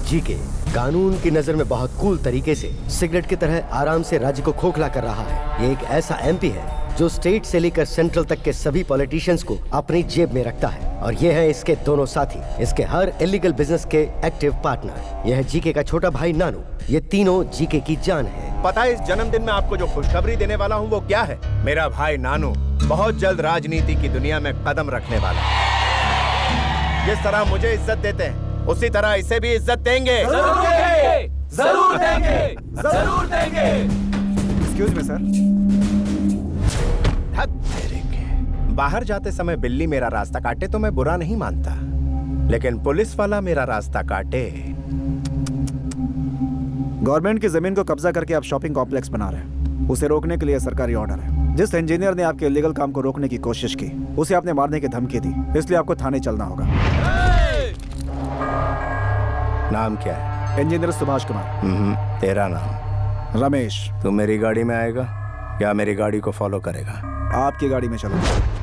GK कानून की नजर में बहुत कूल तरीके से सिगरेट की तरह आराम से राज्य को खोखला कर रहा है। ये एक ऐसा एमपी है जो स्टेट से लेकर सेंट्रल तक के सभी पॉलिटिशियंस को अपनी जेब में रखता है, और ये है इसके दोनों साथी, इसके हर इलीगल बिजनेस के एक्टिव पार्टनर। यह है जीके का छोटा भाई नानू। ये तीनों जीके की जान है। पता है इस जन्मदिन में आपको जो खुशखबरी देने वाला हूँ वो क्या है? मेरा भाई नानू बहुत जल्द राजनीति की दुनिया में कदम रखने वाला है। जिस तरह मुझे इज्जत देते हैं उसी तरह इसे भी इज्जत देंगे। जरूर देंगे, जरूर देंगे, जरूर देंगे। Excuse me sir. बाहर जाते समय बिल्ली मेरा रास्ता काटे तो मैं बुरा नहीं मानता, लेकिन पुलिस वाला मेरा रास्ता काटे। गवर्नमेंट की जमीन को कब्जा करके आप शॉपिंग कॉम्प्लेक्स बना रहे हैं, उसे रोकने के लिए सरकारी ऑर्डर है। जिस इंजीनियर ने आपके इलीगल काम को रोकने की कोशिश की उसे आपने मारने की धमकी दी, इसलिए आपको थाने चलना होगा। नाम क्या है? इंजीनियर सुभाष कुमार। तेरा नाम? रमेश। तू मेरी गाड़ी में आएगा या मेरी गाड़ी को फॉलो करेगा? आपकी गाड़ी में चलूंगा।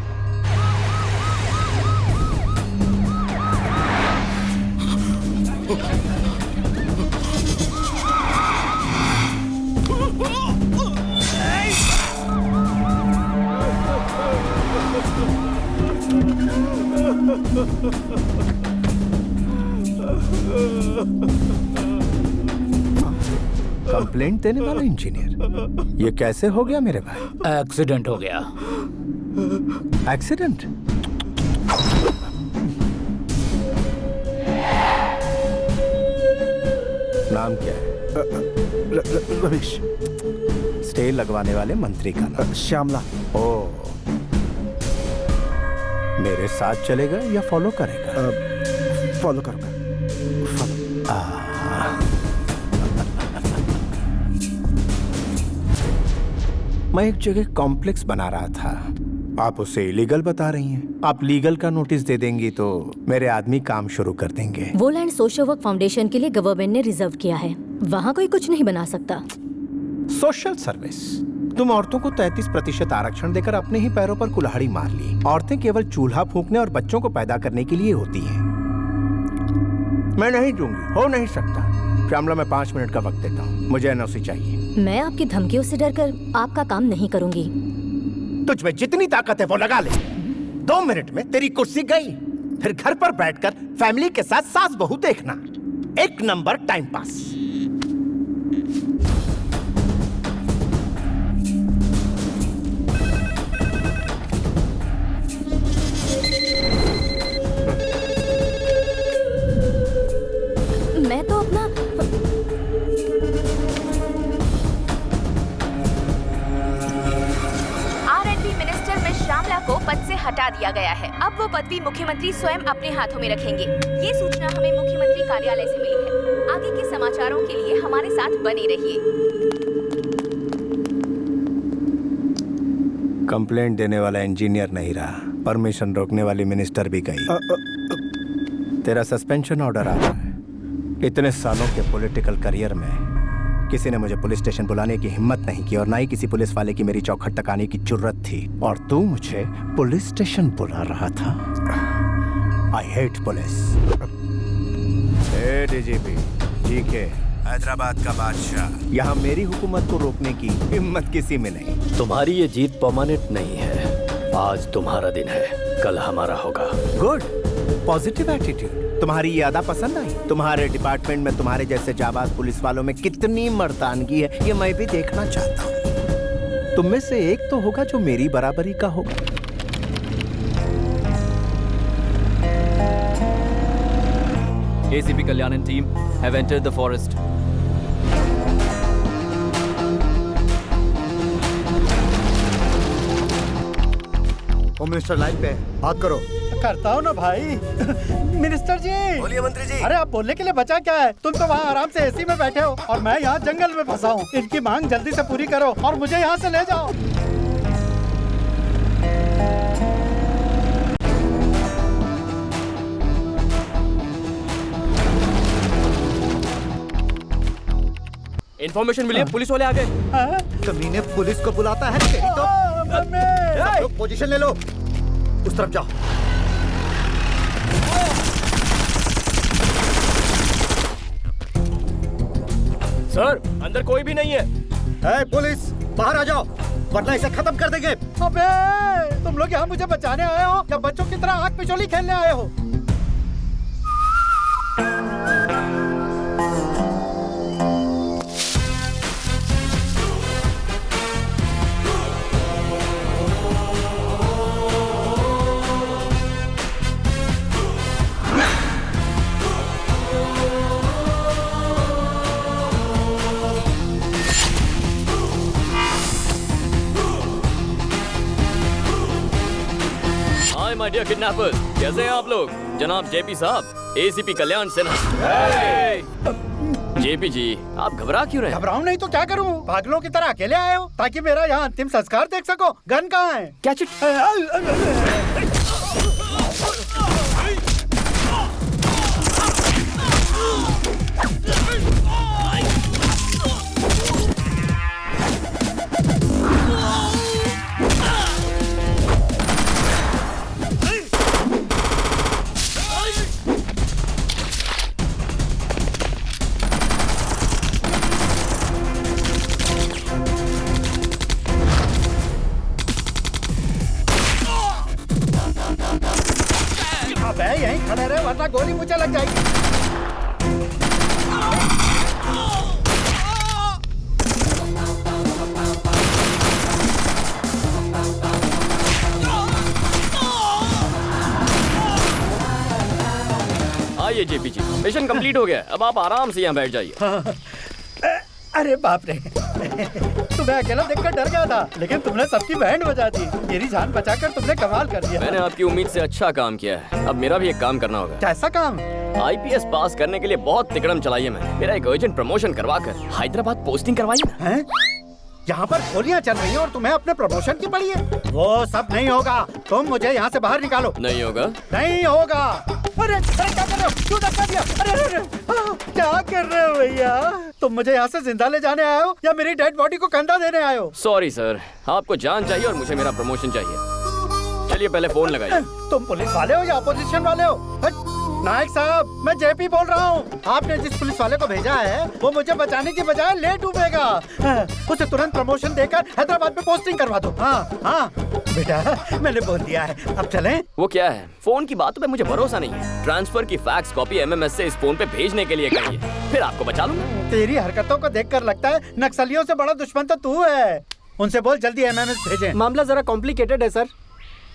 कंप्लेंट देने वाला इंजीनियर, ये कैसे हो गया मेरे भाई? एक्सीडेंट हो गया। एक्सीडेंट? नाम क्या है? रमेश। स्टे लगवाने वाले मंत्री का नाम? श्यामला। ओ, मेरे साथ चलेगा या फॉलो करेगा? फॉलो करूंगा। मैं एक जगह कॉम्प्लेक्स बना रहा था, आप उसे इलीगल बता रही हैं। आप लीगल का नोटिस दे देंगी तो मेरे आदमी काम शुरू कर देंगे। वो लैंड सोशल वर्क फाउंडेशन के लिए गवर्नमेंट ने रिजर्व किया है, वहाँ कोई कुछ नहीं बना सकता। Social service? तुम औरतों को 33% आरक्षण देकर अपने ही पैरों पर कुल्हाड़ी मार ली। औरतें केवल चूल्हा फूंकने और बच्चों को पैदा करने के लिए होती हैं। मैं नहीं दूंगी, हो नहीं सकता। श्यामला, मैं 5 मिनट का वक्त देता हूँ, मुझे एनओसी चाहिए। मैं आपकी धमकियों से डरकर आपका काम नहीं करूंगी। तुझ में जितनी ताकत है वो लगा ले। 2 मिनट में तेरी कुर्सी गई। फिर घर पर बैठकर फैमिली के साथ सास बहू देखना, एक नंबर टाइम पास। मैं तो अपना श्यामला को पद से हटा दिया गया है। अब वो पदवी मुख्यमंत्री स्वयं अपने हाथों में रखेंगे। ये सूचना हमें मुख्यमंत्री कार्यालय से मिली है। आगे के समाचारों के लिए हमारे साथ बने रहिए। कंप्लेंट देने वाला इंजीनियर नहीं रहा, परमिशन रोकने वाली मिनिस्टर भी गई। तेरा सस्पेंशन ऑर्डर आ रहा है। इतने सालों के पॉलिटिकल करियर में किसी ने मुझे पुलिस स्टेशन बुलाने की हिम्मत नहीं की, और ना ही किसी पुलिस वाले की मेरी चौखट तक आने की जरूरत थी, और तू मुझे पुलिस स्टेशन बुला रहा था। I hate police. DGP GK, Hyderabad का बादशाह, यहाँ मेरी हुकूमत को रोकने की हिम्मत किसी में नहीं। तुम्हारी ये जीत परमानेंट नहीं है। आज तुम्हारा दिन है, कल हमारा होगा। Good, positive attitude. तुम्हारी ये अदा पसंद आई? तुम्हारे डिपार्टमेंट में तुम्हारे जैसे जाबाज पुलिस वालों में कितनी मर्दानगी है, ये मैं भी देखना चाहता हूँ। तुम में से एक तो होगा जो मेरी बराबरी का होगा। ACP Kalyan and team have entered the forest. Home minister line पे है, बात करो। करता हूँ ना भाई। मिनिस्टर जी। बोलिए मंत्री जी। अरे आप बोलने के लिए बचा क्या है? तुम तो वहाँ आराम से एसी में बैठे हो और मैं यहाँ जंगल में फंसा हूँ। इनकी मांग जल्दी से पूरी करो और मुझे यहाँ से ले जाओ। इन्फॉर्मेशन मिली है, पुलिस वाले आ गए। कमीने पुलिस को बुलाता है तेरी तो। सब लोग पोजीशन ले लो, उस तरफ जाओ। सर, अंदर कोई भी नहीं है। ए, पुलिस बाहर आ जाओ वरना इसे खत्म कर देंगे। अबे तुम लोग यहाँ मुझे बचाने आए हो या बच्चों की तरह आग पिछोली खेलने आए हो? माय डियर किडनैपर्स, कैसे हैं आप लोग? जनाब जेपी साहब, एसीपी कल्याण सिन्हा। जेपी जी, आप घबरा क्यों रहे हैं? घबराऊं नहीं तो क्या करूं? पागलों की तरह अकेले आए हो ताकि मेरा यहाँ अंतिम संस्कार देख सको। गन कहाँ है? Catch it. अबे यहीं खड़े रहे वरना गोली मुझे लग जाएगी। आइए जेपी जी, मिशन कंप्लीट हो गया। अब आप आराम से यहाँ बैठ जाइए। अरे बाप रे तुम्हें अकेला देखकर डर गया था, लेकिन तुमने सबकी बैंड बजा दी। मेरी जान बचाकर तुमने कमाल कर दिया। मैंने आपकी उम्मीद से अच्छा काम किया है। अब मेरा भी एक काम करना होगा। कैसा काम? आईपीएस पास करने के लिए बहुत तिकड़म चलाई है मैंने। मेरा एक अर्जेंट प्रमोशन करवाकर हैदराबाद पोस्टिंग करवाई ना। हैं? यहाँ पर गोलियां चल रही हैं और तुम्हें अपने प्रमोशन की पड़ी है? वो सब नहीं होगा। तुम मुझे यहाँ से बाहर निकालो। नहीं होगा? नहीं होगा। अरे अरे क्या कर रहे हो? क्यों धक्का दिया? अरे अरे अरे क्या कर रहे हो भैया? तुम मुझे यहाँ से जिंदा ले जाने आए हो या मेरी डेड बॉडी को कंधा देने आए हो? सॉरी सर, आपको जान चाहिए और मुझे मेरा प्रमोशन चाहिए। चलिए पहले फोन लगाइए। तुम पुलिस वाले हो या अपोजिशन वाले हो? नायक साहब, मैं जेपी बोल रहा हूँ। आपने जिस पुलिस वाले को भेजा है वो मुझे बचाने की बजाय ले डूबेगा। उसे तुरंत प्रमोशन देकर हैदराबाद में पोस्टिंग करवा दो। हाँ हाँ बेटा, मैंने बोल दिया है। अब चलें? वो क्या है? फोन की बातों पे मुझे भरोसा नहीं है। ट्रांसफर की फैक्स कॉपी एमएमएस से इस फोन पे भेजने के लिए कहिए, फिर आपको बचा लूंगा। तेरी हरकतों को देखकर लगता है नक्सलियों से बड़ा दुश्मन तो तू है। उनसे बोल जल्दी एमएमएस भेजें। मामला जरा कॉम्प्लिकेटेड है सर।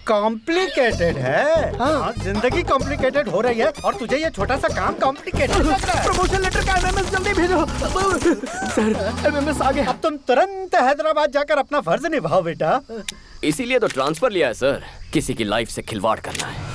कॉम्प्लिकेटेड है? हाँ, जिंदगी कॉम्प्लिकेटेड हो रही है और तुझे ये छोटा सा काम कॉम्प्लिकेटेड लग रहा है। प्रमोशन लेटर का एमएमएस जल्दी भेजो। सर एमएमएस आ गया। अब तुम तुरंत हैदराबाद जाकर अपना फर्ज निभाओ बेटा। इसीलिए तो ट्रांसफर लिया है सर, किसी की लाइफ से खिलवाड़ करना है।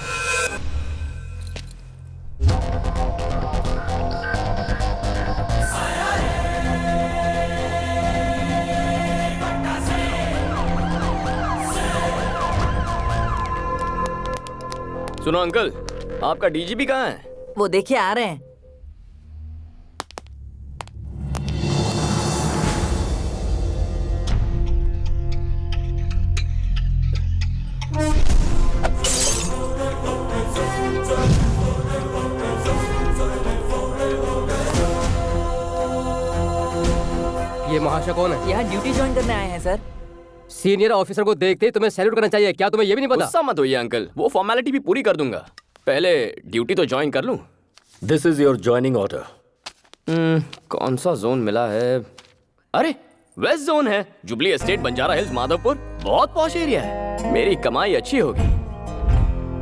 सुनो अंकल, आपका डीजीपी कहाँ है? वो देखिए आ रहे हैं। ये महाशय कौन है? यहाँ ड्यूटी ज्वाइन करने आए हैं सर। सीनियर ऑफिसर को देखते ही तुम्हें सैल्यूट करना चाहिए। क्या तुम्हें ये भी नहीं पता? गुस्सा मत होइए अंकल, वो फॉर्मेलिटी भी पूरी कर दूंगा। पहले ड्यूटी तो ज्वाइन कर लूं। This is your joining order. कौन सा जोन मिला है? अरे वेस्ट जोन है, जुबली एस्टेट, बंजारा हिल्स, माधवपुर। बहुत पॉश एरिया है, मेरी कमाई अच्छी होगी।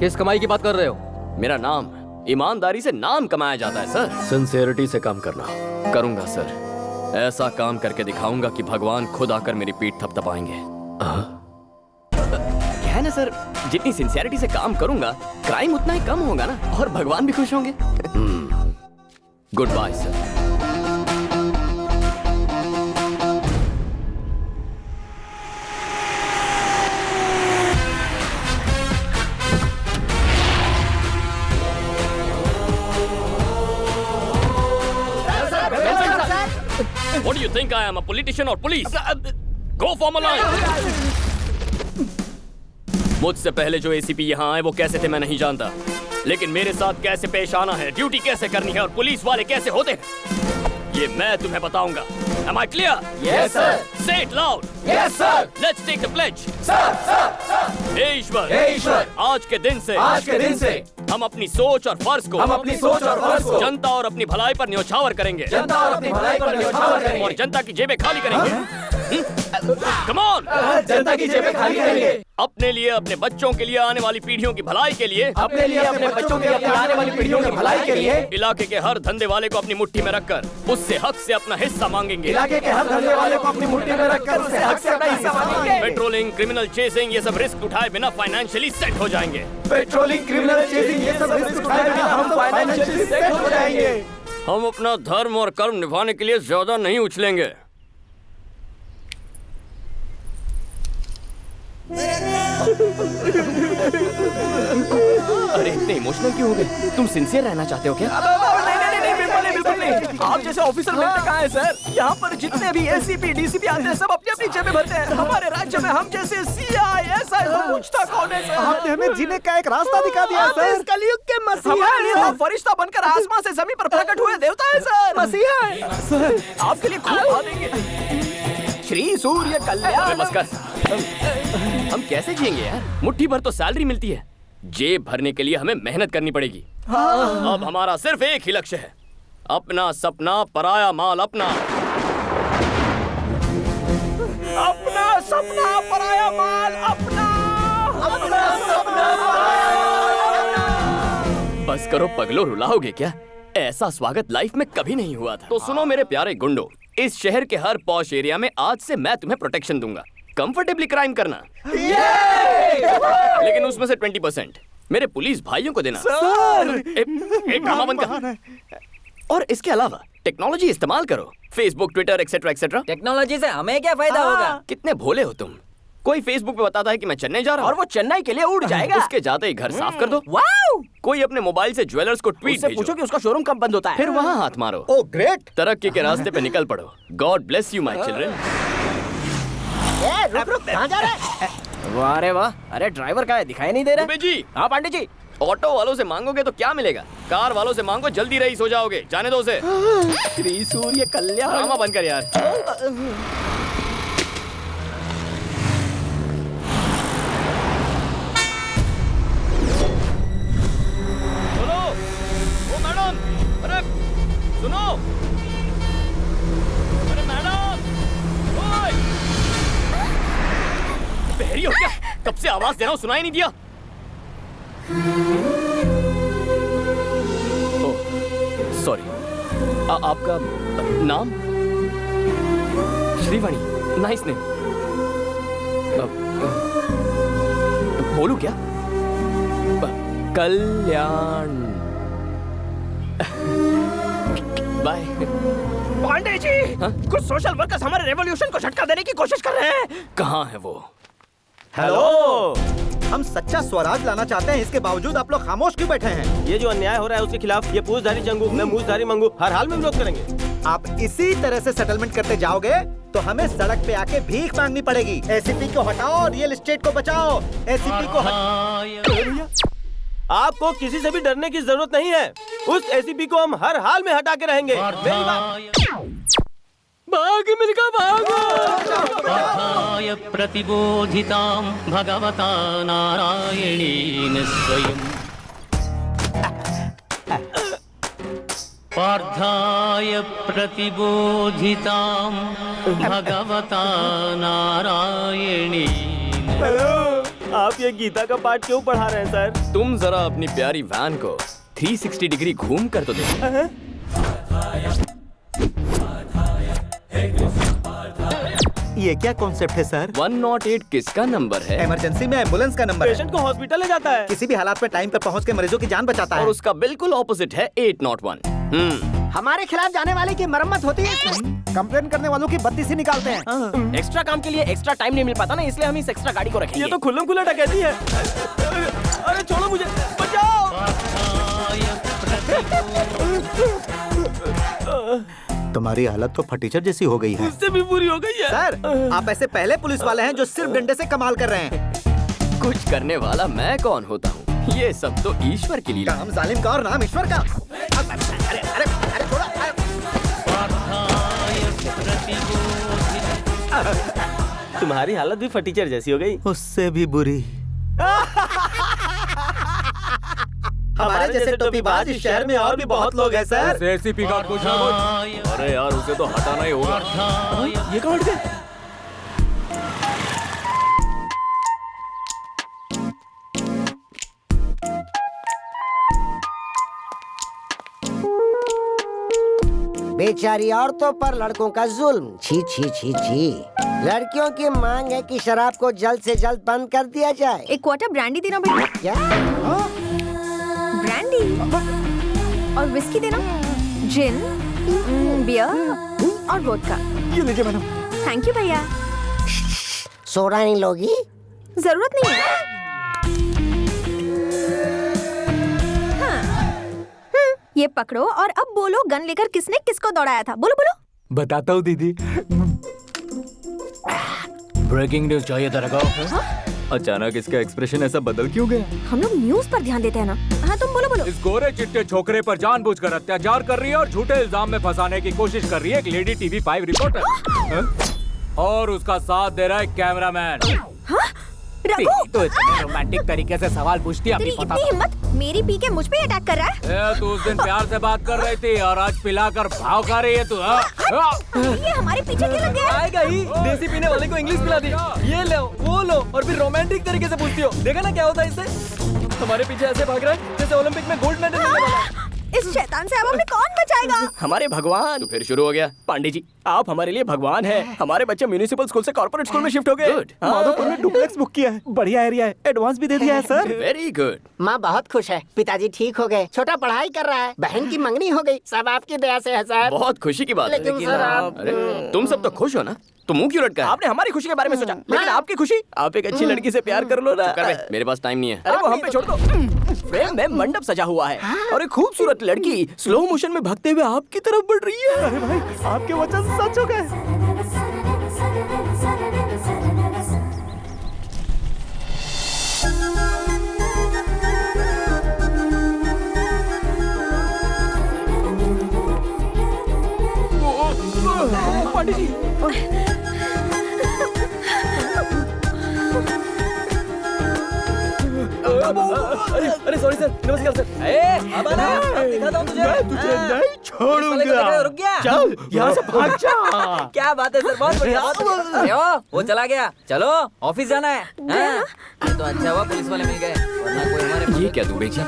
किस कमाई की बात कर रहे हो? मेरा नाम, ईमानदारी से नाम कमाया जाता है सर। सिंसियरिटी से काम करना। करूंगा सर, ऐसा काम करके दिखाऊंगा कि भगवान खुद आकर मेरी पीठ थपथपाएंगे। क्या है ना सर, जितनी सिंसियरिटी से काम करूंगा क्राइम उतना ही कम होगा ना, और भगवान भी खुश होंगे। Good bye sir. What do you think I am, a politician or police? Go form a line. मुझसे पहले जो एसीपी यहाँ आए वो कैसे थे मैं नहीं जानता, लेकिन मेरे साथ कैसे पेश आना है, ड्यूटी कैसे करनी है और पुलिस वाले कैसे होते हैं ये मैं तुम्हें बताऊंगा। Am I clear? Yes, sir. Say it loud. Yes, sir. Let's take the pledge. हे ईश्वर, आज के दिन से हम अपनी सोच और फर्ज को जनता और अपनी भलाई पर न्योछावर करेंगे। और जनता की जेबें खाली करेंगे। Come on! जनता की जेबें खाली करेंगे। अपने लिए, अपने बच्चों के लिए, आने वाली पीढ़ियों की भलाई के लिए, अपने लिए, अपने बच्चों के लिए, आने वाली पीढ़ियों की भलाई के लिए इलाके के हर धंधे वाले को अपनी मुट्ठी में रखकर उससे हक से अपना हिस्सा मांगेंगे। इलाके के हर धंधे वाले को अपनी मुट्ठी में रखकर उससे हक से अपना हिस्सा मांगेंगे। पेट्रोलिंग, क्रिमिनल चेसिंग, ये सब रिस्क उठाए बिना फाइनेंशियली सेट हो जाएंगे। पेट्रोलिंग, क्रिमिनल चेसिंग, ये सब रिस्क उठाए बिना हम फाइनेंशियली सेट हो जाएंगे। हम अपना धर्म और कर्म निभाने के लिए ज्यादा नहीं उछलेंगे। अरे इतने इमोशनल क्यों हो गए? तुम सिंसियर रहना चाहते हो क्या? नहीं, बिल्कुल नहीं। आप जैसे ऑफिसर मिलते कहाँ हैं सर? यहाँ पर जितने भी एसीपी, डीसीपी आते हैं सब अपनी अपनी जेबें भरते हैं। हमारे राज्य में हम जैसे सीआई, एसआई को पूछता कौन है सर? आपने हमें जीने का एक रास्ता दिखा दिया सर। कलयुग के मसीहा हैं। फरिश्ता बनकर आसमान से जमीन पर प्रकट हुए देवता है सर। मसीहा है सर। आपके लिए खूब खा देंगे। श्री सूर्य कल्याण। बस कर। हम कैसे जिएंगे यार? मुट्ठी भर तो सैलरी मिलती है। जेब भरने के लिए हमें मेहनत करनी पड़ेगी। अब हमारा सिर्फ एक ही लक्ष्य है, अपना सपना पराया माल अपना। अपना सपना पराया माल अपना। अपना सपना पराया माल। बस करो पगलो, रुलाओगे क्या? ऐसा स्वागत लाइफ में कभी नहीं हुआ था। तो सुनो मेरे प्यारे गुंडो, इस शहर के हर पॉश एरिया में आज से मैं तुम्हें प्रोटेक्शन दूंगा। कंफर्टेबली क्राइम करना, लेकिन उसमें से 20% मेरे पुलिस भाइयों को देना। सर! एक ड्रामा बंद कर। और इसके अलावा टेक्नोलॉजी इस्तेमाल करो, Facebook, Twitter, etcetera etcetera. Technology से हमें क्या फायदा होगा? कितने भोले हो तुम। कोई फेसबुक पे बताता है कि मैं चेन्नई जा रहा हूँ और वो चेन्नई के लिए उड़ जाएगा। उसके जाते ही घर साफ कर दो। वाओ! कोई अपने मोबाइल से ज्वेलर्स को ट्वीट उससे पूछो कि उसका शोरूम कब बंद होता है। फिर वहाँ हाथ मारो। Oh great. तरक्की के रास्ते पे निकल पड़ो। God bless you my children. रुक कहाँ जा रहा है? वाह रे वाह। अरे ड्राइवर का है, दिखाई नहीं दे रहा। दुबे जी। हाँ पांडे जी। ऑटो वालों से मांगोगे तो क्या मिलेगा? कार वालों से मांगो, जल्दी रईस हो जाओगे। जाने दो उसे। श्री सूर्य कल्याण। ड्रामा बंद कर यार। बोलो, ओ मैडम, अरे सुनो, अरे मैडम, ओए, बहरी हो क्या? कब से आवाज दे रहा हूँ, सुनाई नहीं दिया? सॉरी, आपका नाम? Srivani, nice name. बोलूं क्या? कल्याण। बाय। पांडे जी, कुछ सोशल वर्कर्स हमारे रेवोल्यूशन को झटका देने की कोशिश कर रहे हैं। कहाँ है वो? हेलो, हम सच्चा स्वराज लाना चाहते हैं, इसके बावजूद आप लोग खामोश क्यों बैठे हैं? ये जो अन्याय हो रहा है उसके खिलाफ ये पूछधारी जंगू, मैं मूछधारी मंगू, हर हाल में विरोध करेंगे। आप इसी तरह से सेटलमेंट करते जाओगे तो हमें सड़क पे आके भीख मांगनी पड़ेगी। एसीपी को हटाओ, रियल एस्टेट को बचाओ। एसीपी को आपको किसी से भी डरने की जरूरत नहीं है। उस एसीपी को हम हर हाल में हटा के रहेंगे। भाग मिलकर भागो। प्रतिबोधितां भगवता नारायणेन स्वयं पार्थाय प्रतिबोधितां भगवता नारायणेन। हेलो, आप ये गीता का पाठ क्यों पढ़ा रहे हैं सर? तुम जरा अपनी प्यारी वैन को 360 डिग्री घूम कर तो देखो। ये क्या कॉन्सेप्ट है सर? 108 किसका नंबर है? इमरजेंसी में एम्बुलेंस का नंबर है। पेशेंट को हॉस्पिटल ले जाता है, किसी भी हालात में टाइम पे पहुंच के मरीजों की जान बचाता है। और उसका बिल्कुल ऑपोजिट है 801। हमारे खिलाफ जाने वाले की मरम्मत होती है। कंप्लेन करने वालों की बत्ती से निकालते हैं। एक्स्ट्रा काम के लिए एक्स्ट्रा टाइम नहीं मिल पाता ना, इसलिए हम इस एक्स्ट्रा गाड़ी को रखेंगे। ये तो खुल्लम खुल्ला डकैती है। अरे छोड़ो मुझे, बचाओ। तुम्हारी हालत तो फटीचर जैसी हो गई है। उससे भी बुरी हो गई है। सर, आप ऐसे पहले पुलिस वाले हैं जो सिर्फ डंडे से कमाल कर रहे हैं। कुछ करने वाला मैं कौन होता हूँ? ये सब तो ईश्वर की लीला। काम जालिम का और नाम ईश्वर का। अरे छोड़ो। तुम्हारी हालत भी फटीचर जैसी हो गई। उससे भी बुरी। हमारे जैसे टोपीबाज इस शहर में और भी बहुत लोग हैं सर। एसीपी का कुछ ना कुछ। अरे यार उसे तो हटाना ही होगा। ये कौन हट गया? बेचारी औरतों पर लड़कों का जुल्म, छी छी छी छी। लड़कियों की मांग है कि शराब को जल्द से जल्द बंद कर दिया जाए। एक क्वार्टर ब्रांडी देना बेटा। क्या? ब्रांडी और विस्की देना, जिन, बियर और वोडका। ये लीजिए मैडम। थैंक यू भैया। सोडा नहीं लोगी? जरूरत नहीं है। ये पकड़ो और अब बोलो गन लेकर किसने किसको दौड़ाया था। बोलो बोलो। बताता हूँ दीदी। ब्रेकिंग न्यूज चाहिए था रखो। अचानक इसका एक्सप्रेशन ऐसा बदल क्यों गया? हम लोग न्यूज पर ध्यान देते हैं ना। हाँ तुम बोलो बोलो। इस गोरे चिट्टे छोकरे पर जानबूझकर अत्याचार कर रही है और झूठे इल्जाम में फंसाने की कोशिश कर रही है एक लेडी टीवी 5 रिपोर्टर। और उसका साथ दे रहा है कैमरामैन। तो इतने रोमांटिक तरीके से सवाल पूछती है। तेरी इतनी हिम्मत, मेरी पी के मुझ पे अटैक कर रहा है। तू उस दिन प्यार से बात कर रही थी और आज पिलाकर भाव खा रही है तू। ये हमारे पीछे क्यों लग गया? आएगा ही। देसी पीने वाले को इंग्लिश पिला दी। ये लो वो लो और फिर रोमांटिक तरीके से पूछती हो। देखा ना क्या होता है इससे। हमारे पीछे ऐसे भाग रहा है जैसे ओलंपिक में गोल्ड मेडल मिलने वाला है। इस शैतान से अब हमें कौन बचाएगा? हमारे भगवान। तो फिर शुरू हो गया। पांडे जी आप हमारे लिए भगवान हैं। हमारे बच्चे म्युनिसिपल स्कूल से कॉर्पोरेट स्कूल में शिफ्ट हो गए। माधोपुर में डुप्लेक्स बुक किया है। बढ़िया एरिया है। एडवांस भी दे दिया है सर। Very good. माँ बहुत खुश है। पिताजी ठीक हो गए। छोटा पढ़ाई कर रहा है। बहन की मंगनी हो गई। सब आपकी दया से है सर। बहुत खुशी की बात है। लेकिन सर आप अरे तुम सब तो खुश हो ना, तो मुंह क्यों लटका है? आपने हमारी खुशी के बारे में सोचा, लेकिन आपकी खुशी। आप एक अच्छी लड़की से प्यार कर लो ना। कर बे, मेरे पास टाइम नहीं है। अरे वो हम पे छोड़ दो। फ्रेम में मंडप सजा हुआ है और एक खूबसूरत लड़की स्लो मोशन में भागते हुए आपकी तरफ बढ़ रही है। अरे भाई आपके वचन सच हो गए। पंडित जी अरे सॉरी सर। नमस्कार सर। दिखाता हूँ तुझे। मैं तुझे नहीं छोड़ूंगा। रुक गया। चल यहाँ से भाग जा। क्या बात है सर, बहुत बढ़िया। वो चला गया। चलो ऑफिस जाना है। ये तो अच्छा हुआ पुलिस वाले मिल गए, वरना कोई हमारे। ये क्या दुबे जी?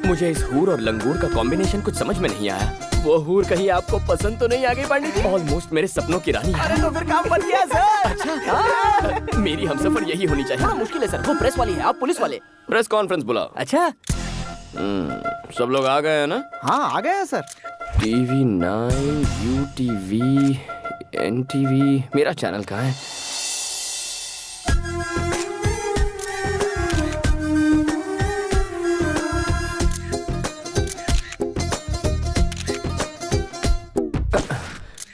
मुझे इस हूर और लंगूर का कॉम्बिनेशन कुछ समझ में नहीं आया। वो हूर कहीं आपको पसंद तो नहीं आ गई पंडित जी? ऑलमोस्ट मेरे सपनों की रानी है। अरे तो फिर काम बन गया सर। अच्छा मेरी हमसफर यही होनी चाहिए। थोड़ा मुश्किल है सर, वो प्रेस वाली है, आप पुलिस वाले। प्रेस कॉन्फ्रेंस बुलाओ। अच्छा सब लोग आ गए हैं ना? हाँ आ गए हैं सर। TV 9, UTV, NTV, मेरा चैनल कहाँ है?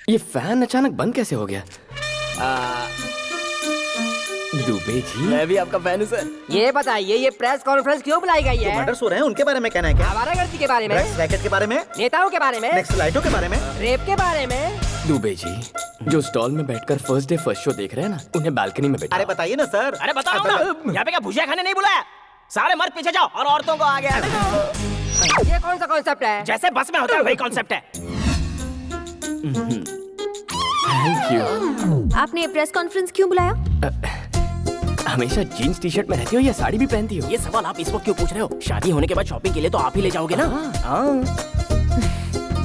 ये फैन अचानक बंद कैसे हो गया? दुबे जी मैं भी आपका फैन हूँ सर। ये बताइए ये प्रेस कॉन्फ्रेंस क्यों बुलाई गई है? मर्डर्स हो रहे हैं उनके बारे में कहना है क्या? आवारागर्दी के बारे में, रैकेट के बारे में, नेताओं के बारे में, नक्सलाइटों के बारे में, रेप के बारे में। दुबे जी जो स्टॉल में बैठकर फर्स्ट डे फर्स्ट शो देख रहे हैं ना, उन्हें बालकनी में बैठा। अरे बताइए ना सर। अरे बताओ ना, यहाँ पे क्या भुजिया खाने नहीं बुलाया? सारे मर्द पीछे जाओ और औरतों को आगे आने दो। ये कौन सा कॉन्सेप्ट है? जैसे बस में होता है वही कॉन्सेप्ट है। Thank you. आपने प्रेस कॉन्फ्रेंस क्यों बुलाया? हमेशा जीन्स टी शर्ट में रहती हो या साड़ी भी पहनती हो? ये सवाल आप इस वक्त क्यों पूछ रहे हो? शादी होने के बाद शॉपिंग के लिए तो आप ही ले जाओगे ना।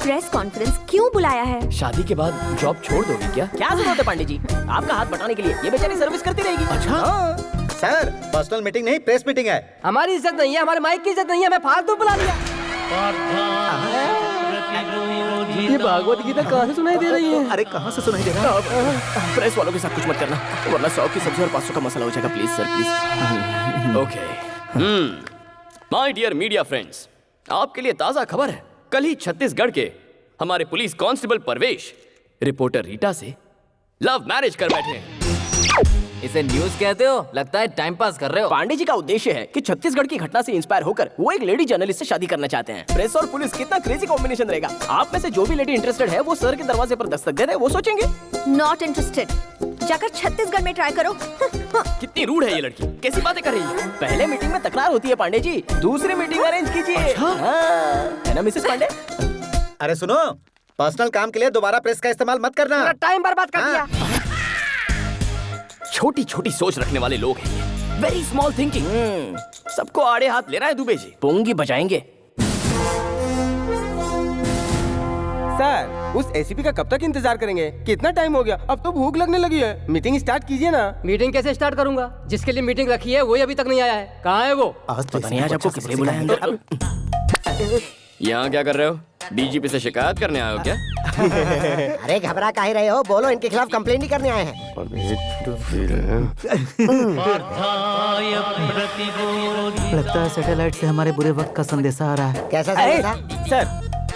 प्रेस कॉन्फ्रेंस क्यों बुलाया है? शादी के बाद जॉब छोड़ दोगे क्या? क्या जरूरत है पांडे जी आपका हाथ बटाने के लिए? ये बेचारी सर्विस करती रहेगी। अच्छा सर पर्सनल मीटिंग नहीं प्रेस मीटिंग है। हमारी इज्जत नहीं है, हमारे माइक की इज्जत नहीं है, हमें फालतू बुला लिया। ये भागवत गीता कहाँ से सुनाई दे रही है? अरे कहाँ से सुनाई दे रहा है? प्रेस वालों के साथ कुछ मत करना, वरना 100 की सब्जी और 500 का मसाला हो जाएगा। Please sir please. Okay my dear media friends, आपके लिए ताजा खबर है। कल ही छत्तीसगढ़ के हमारे पुलिस कांस्टेबल परवेश रिपोर्टर रीटा से लव मैरिज कर बैठे हैं। इसे न्यूज कहते हो? लगता है टाइम पास कर रहे हो। पांडे जी का उद्देश्य है कि छत्तीसगढ़ की घटना से इंस्पायर होकर वो एक लेडी जर्नलिस्ट से शादी करना चाहते हैं। प्रेस और पुलिस कितना क्रेजी कॉम्बिनेशन रहेगा। आप में से जो भी लेडी इंटरेस्टेड है वो सर के दरवाजे पर दस्तक दे दे, वो सोचेंगे। नॉट इंटरेस्टेड, जाकर छत्तीसगढ़ में ट्राई करो। कितनी रूड है ये लड़की, कैसी बातें कर रही है। पहले मीटिंग में तकरार होती है पांडे जी, दूसरी मीटिंग अरेंज कीजिए। है ना मिसेस पांडे? अरे सुनो, पर्सनल काम के लिए दोबारा प्रेस का इस्तेमाल मत करना। टाइम बर्बाद कर दिया। छोटी छोटी सोच रखने वाले लोग हैं ये, वेरी स्मॉल थिंकिंग। सबको आड़े हाथ ले रहा है दुबे जी। पोंगी बजाएंगे। सर, उस एसीपी का कब तक इंतजार करेंगे? कितना टाइम हो गया, अब तो भूख लगने लगी है। मीटिंग स्टार्ट कीजिए ना। मीटिंग कैसे स्टार्ट करूंगा? जिसके लिए मीटिंग रखी है वही अभी तक नहीं आया है। कहाँ है वो? पता नहीं आज आपको किसने बुलाया अंदर। यहाँ क्या कर रहे हो? डीजीपी से शिकायत करने आए हो क्या? अरे घबरा काहे रहे हो? बोलो, इनके खिलाफ कंप्लेंट ही करने आए हैं। लगता है सैटेलाइट से हमारे बुरे वक्त का संदेशा आ रहा है। कैसा संदेशा? सर,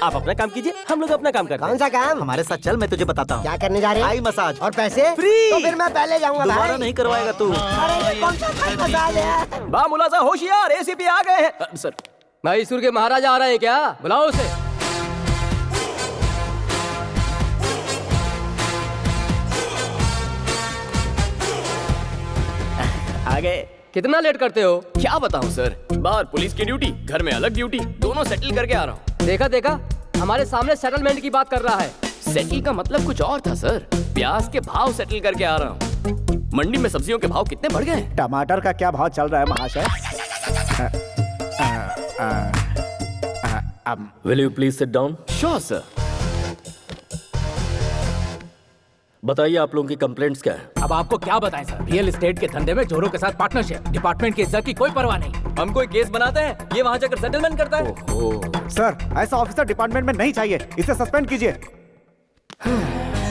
आप अपना काम कीजिए, हम लोग अपना काम करते हैं। कौन सा काम? हमारे साथ चल, मैं तुझे बताता हूँ। क्या करने जा रहे हैं? आई मसाज और पैसे फ्री। तो फिर मैं पहले जाऊंगा। दोबारा नहीं करवाएगा तू। अरे कौन सा थाई मसाज है? बा मुलाजा होशियार, एसीपी आ गए हैं। सर, मैसूर के महाराजा आ रहे हैं क्या? बुलाओ उसे। आ गए। कितना लेट करते हो? क्या बताऊं सर, बाहर पुलिस की ड्यूटी, घर में अलग ड्यूटी, दोनों सेटल करके आ रहा हूँ। देखा हमारे सामने सेटलमेंट की बात कर रहा है। सेटल का मतलब कुछ और था सर, प्याज के भाव सेटल करके आ रहा हूँ। मंडी में सब्जियों के भाव कितने बढ़ गए? टमाटर का क्या भाव चल रहा है महाशय? Will you please sit down? Sure sir. बताइए आप लोगों की कंप्लेंट्स क्या है? अब आपको क्या बताएं सर, रियल एस्टेट के धंधे में जोरों के साथ पार्टनरशिप, डिपार्टमेंट की इज्जत की कोई परवाह नहीं। हम कोई केस बनाते हैं, ये वहाँ जाकर सेटलमेंट करता है। सर, ऐसा ऑफिसर डिपार्टमेंट में नहीं चाहिए, इसे सस्पेंड कीजिए।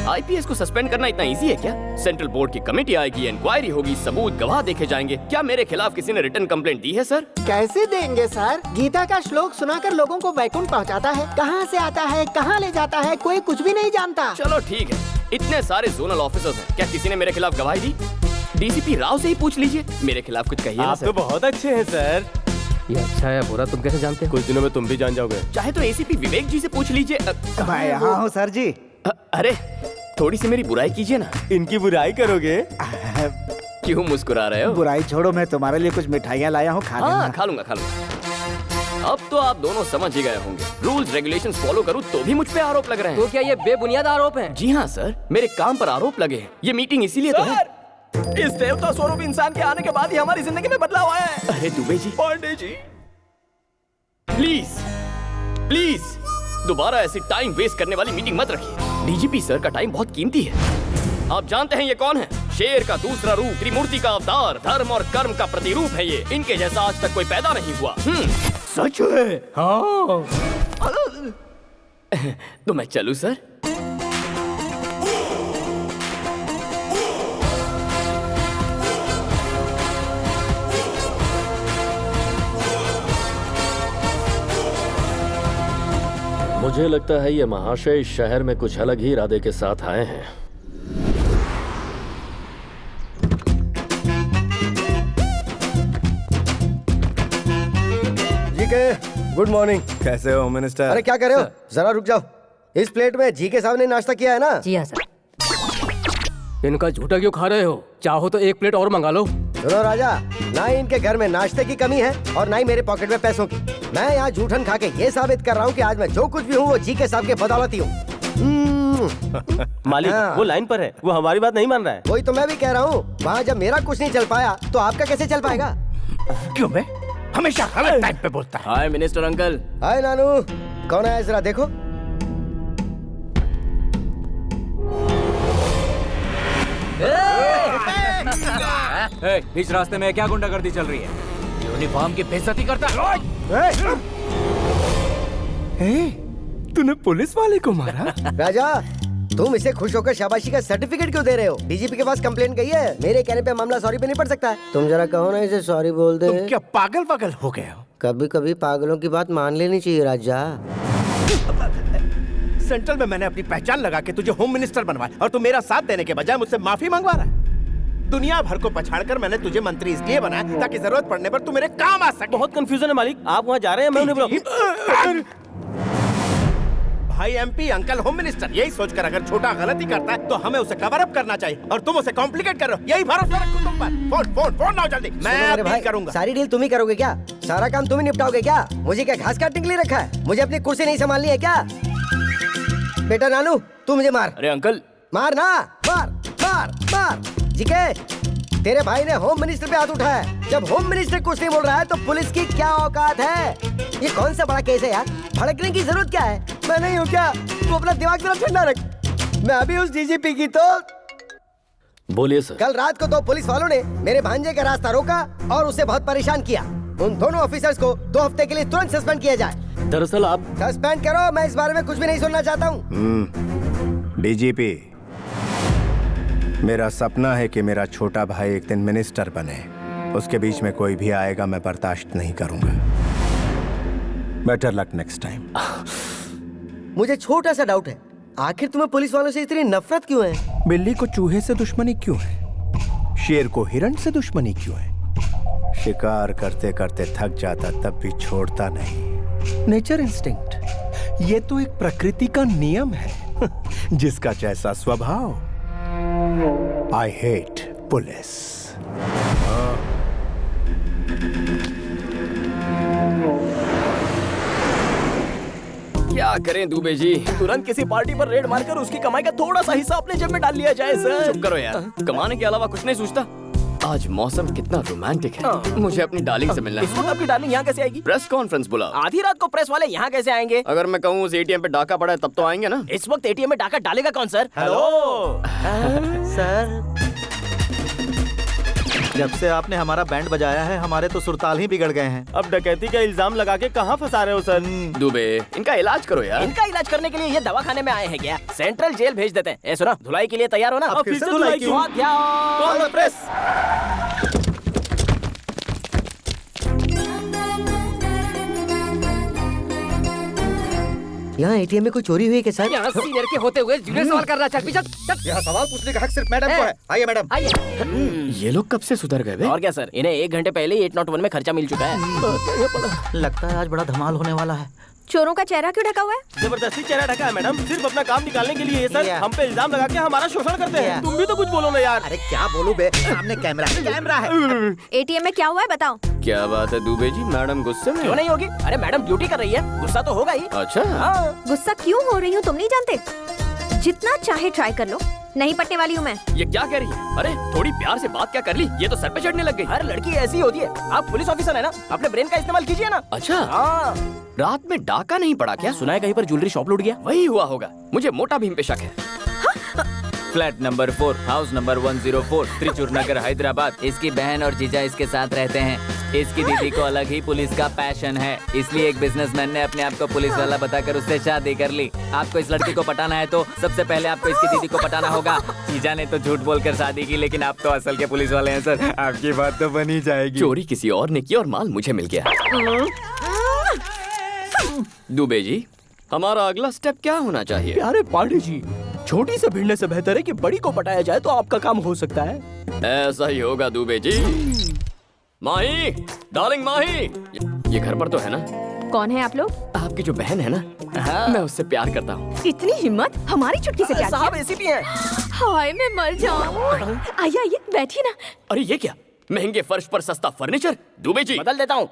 आईपीएस को सस्पेंड करना इतना इजी है क्या? सेंट्रल बोर्ड की कमेटी आएगी, इंक्वायरी होगी, सबूत गवाह देखे जाएंगे। क्या मेरे खिलाफ किसी ने रिटर्न कंप्लेंट दी है सर? कैसे देंगे सर? गीता का श्लोक सुनाकर लोगों को वैकुंठ पहुंचाता है, कहां से आता है कहां ले जाता है कोई कुछ भी नहीं जानता। चलो ठीक है, इतने सारे जोनल ऑफिसर्स हैं, क्या किसी ने मेरे खिलाफ गवाही दी? डीसीपी राव से ही पूछ लीजिए, मेरे खिलाफ कुछ कहिए। आप तो बहुत अच्छे हैं सर। ये अच्छा है बुरा तुम कैसे जानते हो? कुछ दिनों में तुम भी जान जाओगे। चाहे तो एसीपी विवेक जी से पूछ लीजिए। मैं यहाँ हूँ सर जी। अरे थोड़ी सी मेरी बुराई कीजिए ना। इनकी बुराई करोगे? क्यों मुस्कुरा रहे हो? बुराई छोड़ो, मैं तुम्हारे लिए कुछ मिठाइयाँ लाया हूँ, खा लेना। खा लूंगा। अब तो आप दोनों समझ ही गए होंगे, रूल्स रेगुलेशंस फॉलो करूं तो भी मुझ पे आरोप लग रहे हैं। तो क्या ये बेबुनियाद आरोप हैं? जी हाँ सर, मेरे काम पर आरोप लगे हैं। ये मीटिंग इसीलिए तो है। इस देवता स्वरूप इंसान के आने के बाद ही हमारी जिंदगी में बदलाव आया है। अरे दुबे जी, पांडे जी, प्लीज दोबारा ऐसी टाइम वेस्ट करने वाली मीटिंग मत रखिए। डीजीपी सर का टाइम बहुत कीमती है। आप जानते हैं ये कौन है? शेर का दूसरा रूप, त्रिमूर्ति का अवतार, धर्म और कर्म का प्रतिरूप है ये। इनके जैसा आज तक कोई पैदा नहीं हुआ। सच है? हाँ। तो मैं चलूं सर? मुझे लगता है ये महाशय इस शहर में कुछ अलग ही इरादे के साथ आए हैं। जी के गुड मॉर्निंग। कैसे हो मिनिस्टर? अरे क्या कर रहे हो? जरा रुक जाओ। इस प्लेट में जी के साहब ने नाश्ता किया है ना? जी हाँ सर। इनका झूठा क्यों खा रहे हो? चाहो तो एक प्लेट और मंगा लो। सुनो राजा, ना ही इनके घर में नाश्ते की कमी है और ना ही मेरे पॉकेट में पैसों की। मैं यहाँ झूठन खा के ये साबित कर रहा हूँ कि आज मैं जो कुछ भी हूँ वो जी के साहब के बदौलत ही हूँ। मालिक वो लाइन पर है, वो हमारी बात नहीं मान रहा है। वही तो मैं भी कह रहा हूँ, वहाँ जब मेरा कुछ नहीं चल पाया तो आपका कैसे चल पाएगा? क्यों? मैं हमेशा गलत टाइम पे बोलता है। हाय मिनिस्टर अंकल। हाय नानू, कौन है जरा देखो। बीच रास्ते में क्या गुंडागर्दी चल रही है? यूनिफॉर्म की बेइज्जती करता है। तूने पुलिस वाले को मारा? राजा, तुम इसे खुश होकर शाबाशी का सर्टिफिकेट क्यों दे रहे हो? डीजीपी के पास कंप्लेंट गई है, मेरे कहने पे मामला सॉरी पे नहीं पड़ सकता है। तुम जरा कहो ना इसे सॉरी बोल दे। तुम क्या पागल हो गए हो? कभी कभी पागलों की बात मान लेनी चाहिए राजा। सेंट्रल में मैंने अपनी पहचान लगा के तुझे होम मिनिस्टर बनवाया और तू मेरा साथ देने के बजाय मुझसे माफी मंगवा रहा है। दुनिया भर को पछाड़कर मैंने तुझे मंत्री इसलिए बनाया ताकि जरूरत पड़ने पर तू मेरे काम आ सके। बहुत कंफ्यूजन है मालिक, आप वहाँ जा रहे हैं, मैं उन्हें बुलाऊं। भाई एमपी, अंकल होम मिनिस्टर, यही सोचकर अगर छोटा गलती करता है तो हमें उसे कवर अप करना चाहिए और तुम उसे कॉम्प्लिकेट कर रहे हो। यही भरोसा रखो तुम पर। फोन फोन फोन लाओ जल्दी, मैं डील करूंगा। सारी डील तुम ही करोगे क्या? सारा काम तुम ही निपटाओगे क्या? मुझे क्या घास काटने के लिए रखा है? मुझे अपनी कुर्सी नहीं संभालनी है क्या? बेटा नानू, तू मुझे मार। अरे अंकल, मार ना, मार मार मार। जीके, तेरे भाई ने होम मिनिस्टर पे हाथ उठाया है। जब होम मिनिस्टर कुछ नहीं बोल रहा है तो पुलिस की क्या औकात है? ये कौन सा बड़ा केस है यार? भड़कने की जरूरत क्या है? मैं नहीं हूँ क्या? तू अपना दिमाग जरा ठंडा रख। मैं अभी उस डीजीपी की तो बोलिए सर। कल रात को 2 पुलिस वालों ने मेरे भांजे का रास्ता रोका और उसे बहुत परेशान किया। उन दोनों ऑफिसर्स को 2 हफ्ते के लिए तुरंत सस्पेंड किया जाए। दरअसल आप सस्पेंड करो, मैं इस बारे में कुछ भी नहीं सुनना चाहता हूँ। डीजीपी, मेरा सपना है कि मेरा छोटा भाई एक दिन मिनिस्टर बने। उसके बीच में कोई भी आएगा मैं बर्दाश्त नहीं करूंगा। Better luck next time. मुझे छोटा सा डाउट है, आखिर तुम्हें पुलिस वालों से इतनी नफरत क्यों है? बिल्ली को चूहे से दुश्मनी क्यों है? शेर को हिरण से दुश्मनी क्यों है? शिकार करते करते थक जाता तब भी छोड़ता नहीं। नेचर इंस्टिंक्ट, ये तो एक प्रकृति का नियम है। जिसका जैसा स्वभाव। I hate police. क्या करें दुबे जी, तुरंत किसी पार्टी पर रेड मारकर उसकी कमाई का थोड़ा सा हिस्सा अपने जेब में डाल लिया जाए सर। चुप करो यार, कमाने के अलावा कुछ नहीं सोचता। आज मौसम कितना रोमांटिक है। मुझे अपनी डार्लिंग से मिलना है। इस वक्त आपकी डार्लिंग यहाँ कैसे आएगी? प्रेस कॉन्फ्रेंस बुला। आधी रात को प्रेस वाले यहाँ कैसे आएंगे? अगर मैं कहूँ उस एटीएम पे डाका पड़ा है तब तो आएंगे ना। इस वक्त एटीएम में डाका डालेगा कौन सर? हेलो सर, जब से आपने हमारा बैंड बजाया है हमारे तो सुरताल ही बिगड़ गए हैं। अब डकैती का इल्जाम लगा के कहाँ फंसा रहे हो सर? दुबे, इनका इलाज करो यार। इनका इलाज करने के लिए ये दवाखाने में आए हैं क्या? सेंट्रल जेल भेज देते हैं। ए सुनो, धुलाई के लिए तैयार हो ना? अब फिर से धुलाई क्यों? Call the press. यहाँ एटीएम में कोई चोरी हुई है क्या सर? यहाँ सीनियर के होते हुए जूनियर सवाल करना चल चल। यहाँ सवाल पूछने का हक सिर्फ मैडम को है। आइए मैडम। आइए। ये लोग कब से सुधर गए? और क्या सर, इन्हें 1 घंटे पहले ही 801 में खर्चा मिल चुका है। लगता है आज बड़ा धमाल होने वाला है। चोरों का चेहरा क्यों ढका हुआ है? जबरदस्ती चेहरा ढका है मैडम, सिर्फ अपना काम निकालने के लिए। ये सर हम पे इल्जाम लगा के हमारा शोषण करते हैं। तुम भी तो कुछ बोलो ना यार। अरे क्या बोलूं बे, सामने कैमरा है। एटीएम में क्या हुआ है बताओ। क्या बात है दुबे जी, मैडम गुस्से में? क्यों नहीं होगी? अरे मैडम ड्यूटी कर रही है, गुस्सा तो होगा ही। अच्छा गुस्सा क्यों हो रही हूँ तुम नहीं जानते? जितना चाहे ट्राई कर लो, नहीं पटने वाली हूँ मैं। ये क्या कह रही है? अरे थोड़ी प्यार से बात क्या कर ली, ये तो सर पे चढ़ने लग गई। हर लड़की ऐसी होती है। आप पुलिस ऑफिसर है ना, अपने ब्रेन का इस्तेमाल कीजिए ना। अच्छा रात में डाका नहीं पड़ा क्या? सुना है कहीं पर ज्वेलरी शॉप लूट गया। वही हुआ होगा, मुझे मोटा भीम पे शक है। Flat number 4, house number 104, Trichur Nagar, Hyderabad. इसकी बहन और जीजा इसके साथ रहते हैं। इसकी दीदी को अलग ही पुलिस का पैशन है, इसलिए एक बिजनेसमैन ने अपने आप को पुलिस वाला बताकर उससे शादी कर ली। आपको इस लड़की को पटाना है तो सबसे पहले आपको इसकी दीदी को पटाना होगा। जीजा ने तो झूठ बोलकर शादी की, लेकिन आप तो असल के पुलिस वाले हैं सर। आपकी बात तो बनी जाएगी। चोरी किसी और ने की और माल मुझे मिल गया। दुबे जी, हमारा अगला स्टेप क्या होना चाहिए? प्यारे पांडे जी, छोटी से भिड़ने से बेहतर है कि बड़ी को पटाया जाए तो आपका काम हो सकता है। ऐसा ही होगा दुबे जी। माही, डार्लिंग माही, ये घर पर तो है ना? कौन है आप लोग? आपकी जो बहन है ना, मैं उससे प्यार करता हूँ। इतनी हिम्मत, हमारी चुटकी से प्यार किया? साहब एसीपी हैं। हाय मैं मर जाऊँ। आइए आइए बैठिए ना। अरे ये क्या, महंगे फर्श पर सस्ता फर्नीचर? दुबे जी बदल देता हूँ।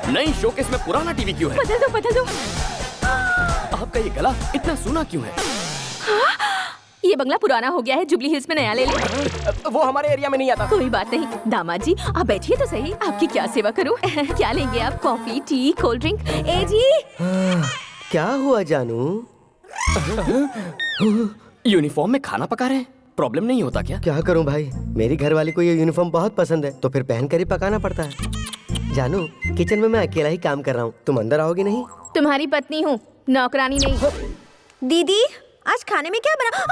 नई शोकेस में पुराना टीवी क्यों है? बदल दो बदल दो। आपका ये गला इतना सूना क्यों है? ये बंगला पुराना हो गया है, जुबली हिल्स में नया ले ले। वो हमारे एरिया में नहीं आता। कोई बात नहीं दामाद जी, आप बैठिए तो सही, आपकी क्या सेवा करूं? क्या लेंगे आप? Coffee, tea, cold drink? ए जी क्या हुआ जानू? यूनिफॉर्म में खाना पका रहे हैं, प्रॉब्लम नहीं होता क्या? क्या करूं भाई, मेरी घरवाली को ये यूनिफॉर्म बहुत पसंद है तो फिर पहन कर ही पकाना पड़ता है। जानू, किचन में मैं अकेला ही काम कर रहा हूँ, तुम अंदर आओगी नहीं? तुम्हारी पत्नी हूँ, नौकरानी नहीं। दीदी आज खाने में क्या बना?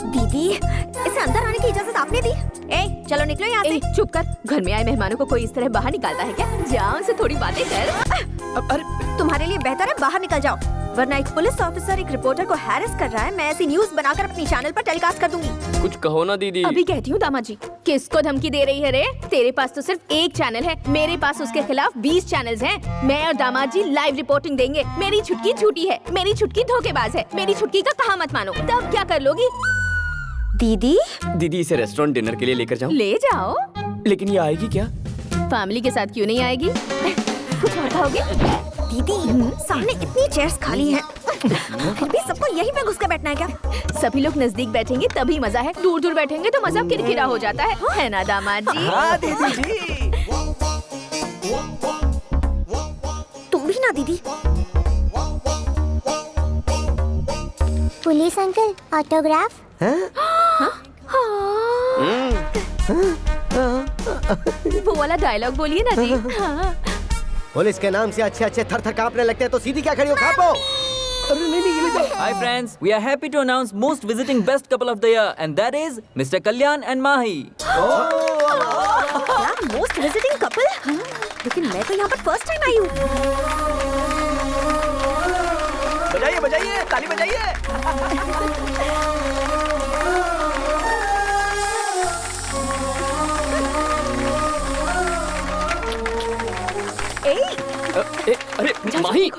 दीदी इसे अंदर आने की इजाजत आपने दी? ए चलो निकलो यहाँ से। चुप कर, घर में आए मेहमानों को कोई इस तरह बाहर निकालता है क्या? जाओ से थोड़ी बातें कर। अरे तुम्हारे लिए बेहतर है बाहर निकल जाओ, वरना एक पुलिस ऑफिसर एक रिपोर्टर को हैरेस कर रहा है। मैं ऐसी न्यूज बनाकर अपनी चैनल पर टेलीकास्ट कर दूंगी। कुछ कहो ना दीदी। अभी कहती हूँ दामाद जी। किसको धमकी दे रही है रे? तेरे पास तो सिर्फ एक चैनल है, मेरे पास उसके खिलाफ 20 चैनल्स हैं। मैं और दामाद जी लाइव रिपोर्टिंग देंगे। मेरी छुटकी झूठी है, मेरी छुटकी धोखेबाज है, मेरी छुटकी का कहा मत मानो। तब क्या कर लोगी? दीदी दीदी इसे रेस्टोरेंट डिनर के लिए लेकर जाऊं? ले जाओ। लेकिन ये आएगी क्या? फैमिली के साथ क्यों नहीं आएगी? कुछ और खाओगे? दीदी सामने इतनी चेयर्स खाली हैं। फिर भी सबको यहीं पे घुस कर बैठना है क्या? सभी लोग नजदीक बैठेंगे तभी मजा है, दूर दूर बैठेंगे तो मजा किरकिरा हो जाता है ना दामाद जी? हाँ दीदी जी। तुम भी ना दीदी। Police uncle autograph. वो वाला डायलॉग बोलिए ना जी। हाँ। पुलिस के नाम से अच्छे अच्छे थर थर कांपने लगते हैं तो सीधी क्या खड़ी हो खापो। Hi friends, we are happy to announce most visiting best couple of the year and that is Mr. Kalyan and Mahi. क्या मोस्ट विजिटिंग कपल? लेकिन मैं तो यहाँ पर फर्स्ट टाइम आई हूँ। बजाइए बजाइए, ताली बजाइए। अरे माही।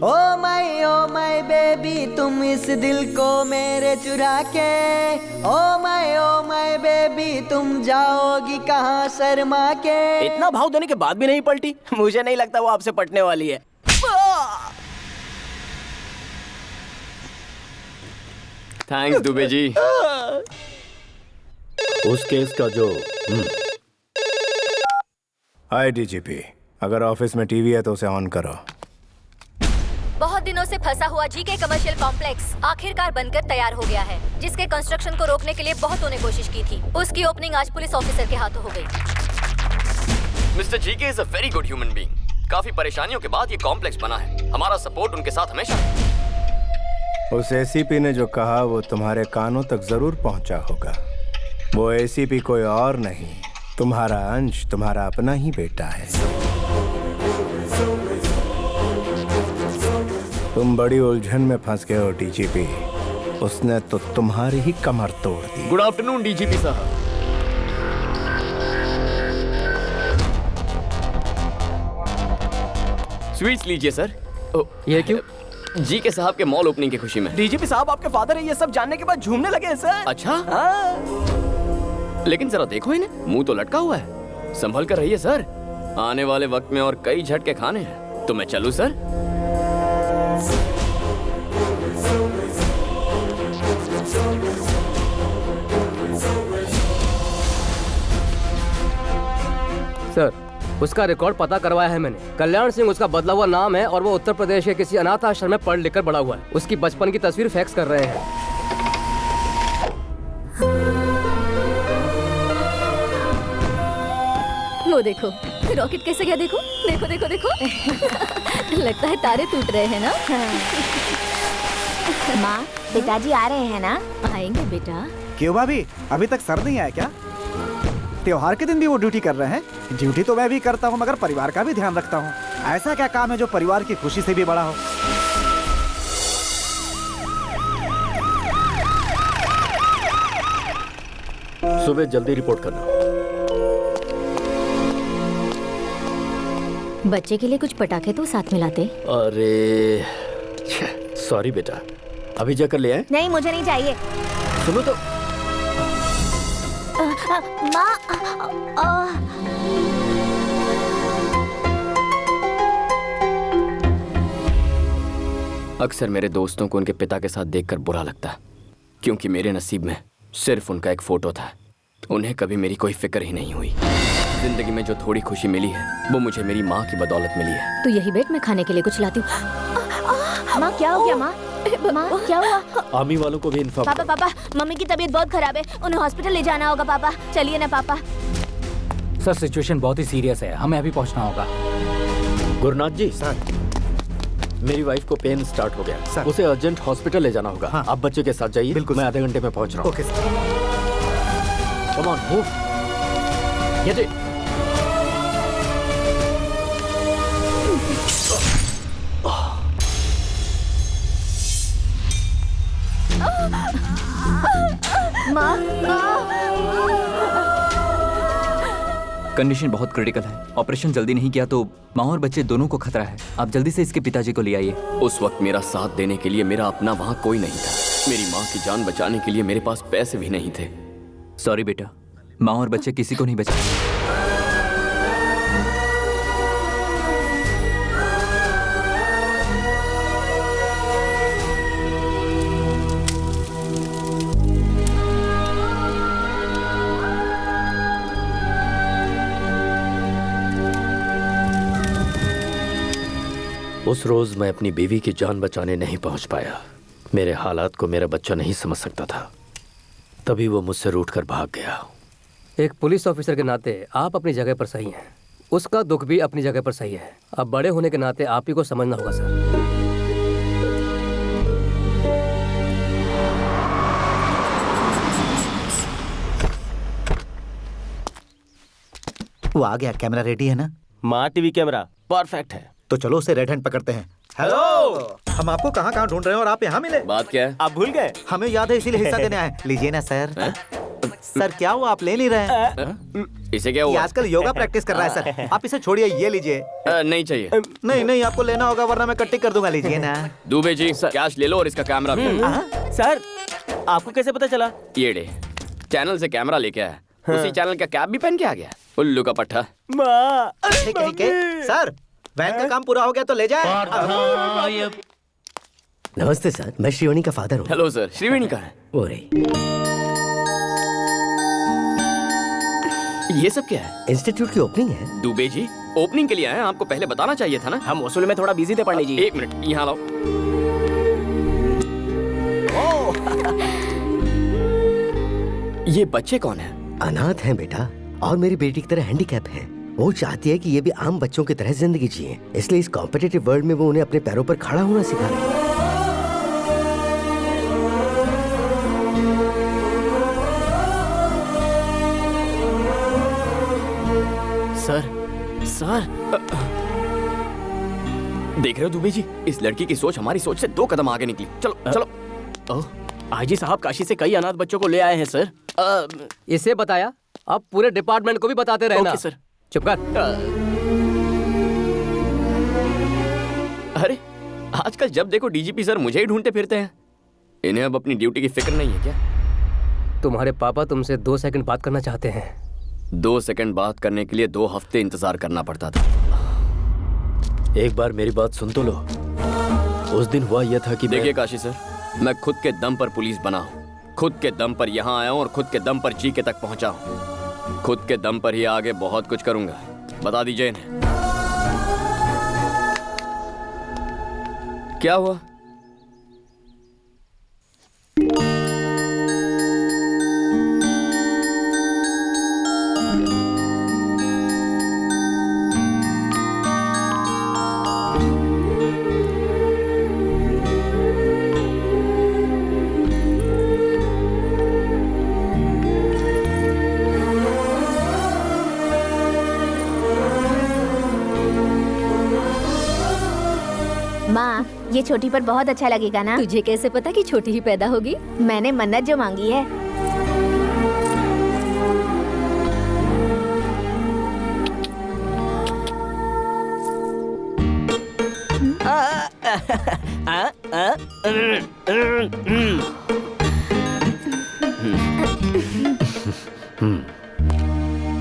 ओ माय बेबी तुम इस दिल को मेरे चुरा के, ओ माय बेबी तुम जाओगी कहाँ शर्मा के। इतना भाव देने के बाद भी नहीं पलटी? मुझे नहीं लगता वो आपसे पटने वाली है। थैंक्स दुबे जी। उस केस का जो हाय डीजीपी, अगर ऑफिस में टीवी है तो उसे ऑन करो। बहुत दिनों से फंसा हुआ जीके कमर्शियल कॉम्प्लेक्स आखिरकार बनकर तैयार हो गया है, जिसके कंस्ट्रक्शन को रोकने के लिए बहुतों ने कोशिश की थी। उसकी ओपनिंग आज पुलिस ऑफिसर के हाथों हो गई। Mister GK is a very good human being. काफी परेशानियों के बाद ये कॉम्प्लेक्स बना है। हमारा सपोर्ट उनके साथ हमेशा है। उस एसीपी ने जो कहा वो तुम्हारे कानों तक जरूर पहुंचा होगा। वो एसीपी कोई और नहीं, तुम्हारा अंश, तुम्हारा अपना ही बेटा है। तुम बड़ी उलझन में फंस गए हो डीजीपी। उसने तो तुम्हारी ही कमर तोड़ दी। गुड आफ्टरनून डीजीपी साहब। स्वीट्स लीजिए सर। ये क्यों? जीके साहब के मॉल ओपनिंग की खुशी में। डीजीपी साहब आपके फादर है, ये सब जानने के बाद झूमने लगे हैं सर। अच्छा हाँ। लेकिन जरा देखो इन्हें, मुंह तो लटका हुआ है। संभल कर रहिए सर, आने वाले वक्त में और कई झटके खाने हैं। तो मैं चलूं सर? सर, उसका रिकॉर्ड पता करवाया है मैंने। कल्याण सिंह उसका बदला हुआ नाम है और वो उत्तर प्रदेश के किसी अनाथ आश्रम में पढ़ लिख कर बड़ा हुआ है। उसकी बचपन की तस्वीर फैक्स कर रहे हैं। वो देखो रॉकेट कैसे गया, देखो देखो देखो देखो। लगता है तारे टूट रहे हैं ना। माँ पिताजी आ रहे हैं ना? आएंगे बेटा। क्यों भाभी, अभी तक सर नहीं आया क्या? त्योहार के दिन भी वो ड्यूटी कर रहे हैं? ड्यूटी तो मैं भी करता हूँ मगर परिवार का भी ध्यान रखता हूँ। ऐसा क्या काम है जो परिवार की खुशी से भी बड़ा हो? सुबह जल्दी रिपोर्ट करना। बच्चे के लिए कुछ पटाखे तो साथ में लाते। अरे सॉरी बेटा, अभी जाकर ले आए। नहीं मुझे नहीं चाहिए। सुनो तो। माँ अक्सर मेरे दोस्तों को उनके पिता के साथ देखकर बुरा लगता है, क्योंकि मेरे नसीब में सिर्फ उनका एक फोटो था। उन्हें कभी मेरी कोई फिक्र ही नहीं हुई। जिंदगी में जो थोड़ी खुशी मिली है वो मुझे मेरी माँ की बदौलत मिली है। तू यही बैठ, मैं खाने के लिए कुछ लाती हूँ। माँ क्या हो गया? माँ माँ क्या हुआ? आर्मी वालों को भी इन्फॉर्म। पापा पापा मम्मी की तबीयत बहुत खराब है, उन्हें हॉस्पिटल ले जाना होगा। पापा चलिए ना पापा। सर सिचुएशन बहुत ही सीरियस है, हमें अभी पहुंचना होगा। गुरुनाथ जी सर, मेरी वाइफ को पेन स्टार्ट हो गया सर, उसे अर्जेंट हॉस्पिटल ले जाना होगा। हाँ। आप बच्चे के साथ जाइए। बिल्कुल, मैं आधे घंटे में पहुंच रहा हूँ। Okay sir. Come on move. Get it. Condition बहुत क्रिटिकल है। ऑपरेशन जल्दी नहीं किया तो माँ और बच्चे दोनों को खतरा है। आप जल्दी से इसके पिताजी को ले आइए। उस वक्त मेरा साथ देने के लिए मेरा अपना वहाँ कोई नहीं था। मेरी माँ की जान बचाने के लिए मेरे पास पैसे भी नहीं थे। सॉरी बेटा, माँ और बच्चे किसी को नहीं बचा। उस रोज मैं अपनी बीवी की जान बचाने नहीं पहुंच पाया। मेरे हालात को मेरा बच्चा नहीं समझ सकता था, तभी वो मुझसे रूठकर भाग गया। एक पुलिस ऑफिसर के नाते आप अपनी जगह पर सही हैं। उसका दुख भी अपनी जगह पर सही है। अब बड़े होने के नाते आप ही को समझना होगा सर। वो आ गया। कैमरा रेडी है ना? माँ टीवी कैमरा परफेक्ट है। तो चलो उसे रेड हैंड पकड़ते हैं। हेलो, हम आपको कहाँ कहाँ ढूंढ रहे हैं और आप यहाँ मिले। बात क्या है? आप भूल गए? हमें याद है, इसीलिए हिस्सा देने आए। लीजिए ना सर। सर क्या हुआ, आप ले नहीं रहे हैं? इसे क्या हुआ? ये आजकल योगा प्रैक्टिस कर रहा है सर। आप इसे छोड़िए, ये लीजिए। नहीं चाहिए। नहीं नहीं, आपको लेना होगा वरना मैं कट्टी कर दूंगा। लीजिए ना। दुबे जी कैश ले लो और इसका कैमरा भी। सर आपको कैसे पता चला? ये ले, चैनल से कैमरा लेके आया। उसी चैनल का कैप भी पहन के आ गया। उल्लू का पट्टा। ठीक है ठीक है सर, वैन का काम पूरा हो गया तो ले जाए। नमस्ते सर, मैं श्रीवाणी का फादर हूँ। हेलो सर, श्रीवाणी का है? वो रही। ये सब क्या है? इंस्टीट्यूट की ओपनिंग है। दुबे जी ओपनिंग के लिए आए हैं, आपको पहले बताना चाहिए था ना। हम वसूल में थोड़ा बिजी थे पंडित जी। एक मिनट यहाँ लाओ। ये बच्चे कौन है? अनाथ हैं बेटा, और मेरी बेटी की तरह हैंडीकैप है। वो चाहती है कि ये भी आम बच्चों की तरह जिंदगी जिए, इसलिए इस कॉम्पिटिटिव वर्ल्ड में वो उन्हें अपने पैरों पर खड़ा होना सिखा रही है। सर देख रहे हो दुबे जी, इस लड़की की सोच हमारी सोच से 2 कदम आगे निकली। चलो चलो। आईजी साहब काशी से कई अनाथ बच्चों को ले आए हैं सर। इसे बताया, अब पूरे डिपार्टमेंट को भी बताते रहना। Okay sir. चुप कर। अरे आजकल जब देखो डीजीपी सर मुझे ही ढूंढते फिरते हैं। इन्हें अब अपनी ड्यूटी की फिक्र नहीं है क्या? तुम्हारे पापा तुमसे 2 सेकंड बात करना चाहते हैं। 2 सेकंड बात करने के लिए 2 हफ्ते इंतजार करना पड़ता था। एक बार मेरी बात सुन तो लो। उस दिन हुआ यह था कि देखिए काशी सर, मैं खुद के दम पर पुलिस बना हूँ, खुद के दम पर यहाँ आया हूँ और खुद के दम पर जीके तक पहुँचा हूँ। खुद के दम पर ही आगे बहुत कुछ करूंगा। बता दीजिए इन्हें। क्या हुआ? माँ, ये छोटी पर बहुत अच्छा लगेगा ना? तुझे कैसे पता कि छोटी ही पैदा होगी? मैंने मन्नत जो मांगी है।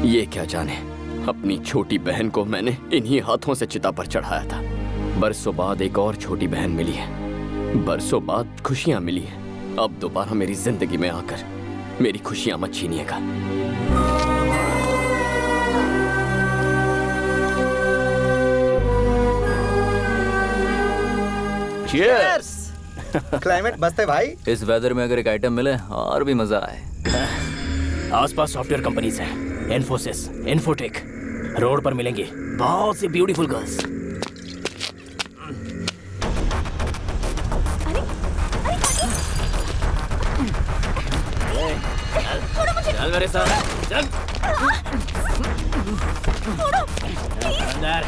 ये क्या जाने, अपनी छोटी बहन को मैंने इन्हीं हाथों से चिता पर चढ़ाया था। बरसों बाद एक और छोटी बहन मिली है, बरसों बाद खुशियां मिली हैं। अब दोबारा मेरी जिंदगी में आकर मेरी खुशियां मत छीनिएगा। Cheers! क्लाइमेट मस्त है भाई। इस वेदर में अगर एक आइटम मिले और भी मजा आए। आसपास सॉफ्टवेयर कंपनीज हैं, इन्फोसिस, इन्फोटेक। रोड पर मिलेंगी बहुत सी ब्यूटीफुल गर्ल्स। चल मेरे साथ, चल। अंदर।